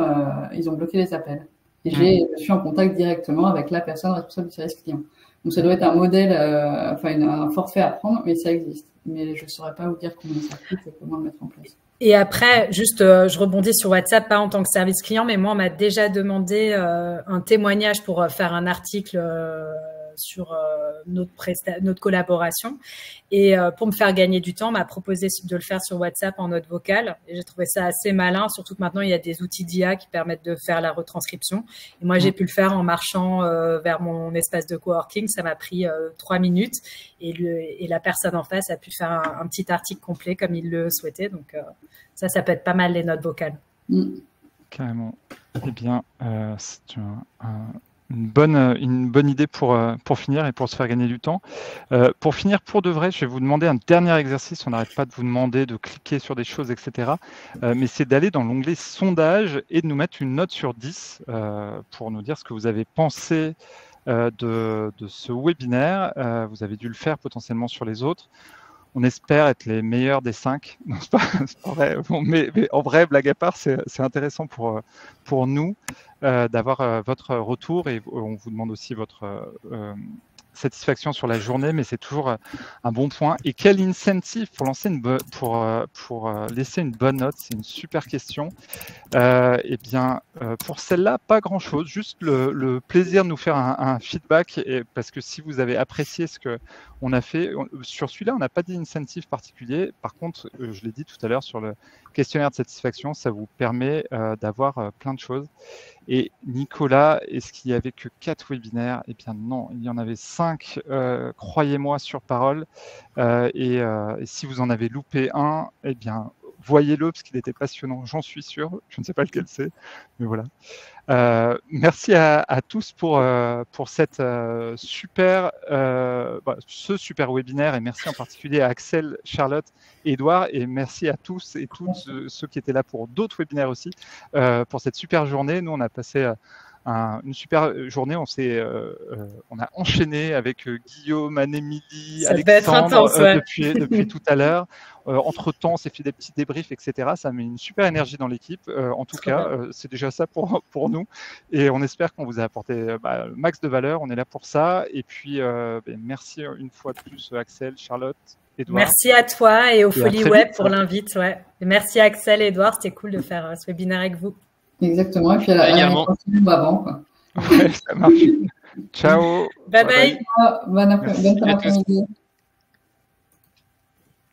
ils ont bloqué les appels. Et je suis en contact directement avec la personne responsable du service client. Donc ça doit être un modèle, un forfait à prendre, mais ça existe. Mais je ne saurais pas vous dire combien ça coûte et comment le mettre en place. Et après, juste, je rebondis sur WhatsApp, pas en tant que service client, mais moi, on m'a déjà demandé un témoignage pour faire un article sur notre collaboration. Et pour me faire gagner du temps, on m'a proposé de le faire sur WhatsApp en note vocale. Et j'ai trouvé ça assez malin, surtout que maintenant, il y a des outils d'IA qui permettent de faire la retranscription. Et moi, j'ai pu le faire en marchant vers mon espace de coworking. Ça m'a pris 3 minutes. Et la personne en face a pu faire un petit article complet comme il le souhaitait. Donc, ça peut être pas mal, les notes vocales. Carrément. Eh bien, c'est une bonne idée pour finir et pour se faire gagner du temps. Pour finir, pour de vrai, je vais vous demander un dernier exercice. On n'arrête pas de vous demander de cliquer sur des choses, etc. Mais c'est d'aller dans l'onglet sondage et de nous mettre une note sur 10 pour nous dire ce que vous avez pensé de ce webinaire. Vous avez dû le faire potentiellement sur les autres. On espère être les meilleurs des 5. Non, c'est pas vrai. Bon, mais en vrai, blague à part, c'est intéressant pour nous d'avoir votre retour et on vous demande aussi votre satisfaction sur la journée, mais c'est toujours un bon point. Et quel incentive pour lancer pour laisser une bonne note? C'est une super question. Eh bien, pour celle-là, pas grand-chose, juste le plaisir de nous faire un feedback, parce que si vous avez apprécié ce qu'on a fait, sur celui-là, on n'a pas d'incentive particulier. Par contre, je l'ai dit tout à l'heure, sur le questionnaire de satisfaction, ça vous permet d'avoir plein de choses. Et Nicolas, est-ce qu'il n'y avait que 4 webinaires? Eh bien non, il y en avait 5, croyez-moi sur parole. Et si vous en avez loupé un, eh bien, voyez-le parce qu'il était passionnant, j'en suis sûr. Je ne sais pas lequel c'est, mais voilà. Merci à tous pour cette ce super webinaire et merci en particulier à Axel, Charlotte et Edouard et merci à tous et toutes ceux qui étaient là pour d'autres webinaires aussi pour cette super journée. Nous, on a passé une super journée. On a enchaîné avec Guillaume, Anne-Émilie, Alexandre depuis tout à l'heure. Entre-temps, on s'est fait des petits débriefs, etc. Ça met une super énergie dans l'équipe. En tout cas, c'est déjà ça pour nous. Et on espère qu'on vous a apporté le max de valeur. On est là pour ça. Et puis, merci une fois de plus, Axel, Charlotte, Edouard. Merci à toi et au Folie Web pour l'invite. Ouais. Merci Axel et Edouard. C'était cool de faire ce webinaire avec vous. Exactement. Et puis, à la prochaine avant, quoi. Ouais, ça marche. Ciao. Bye bye. Bonne après-midi.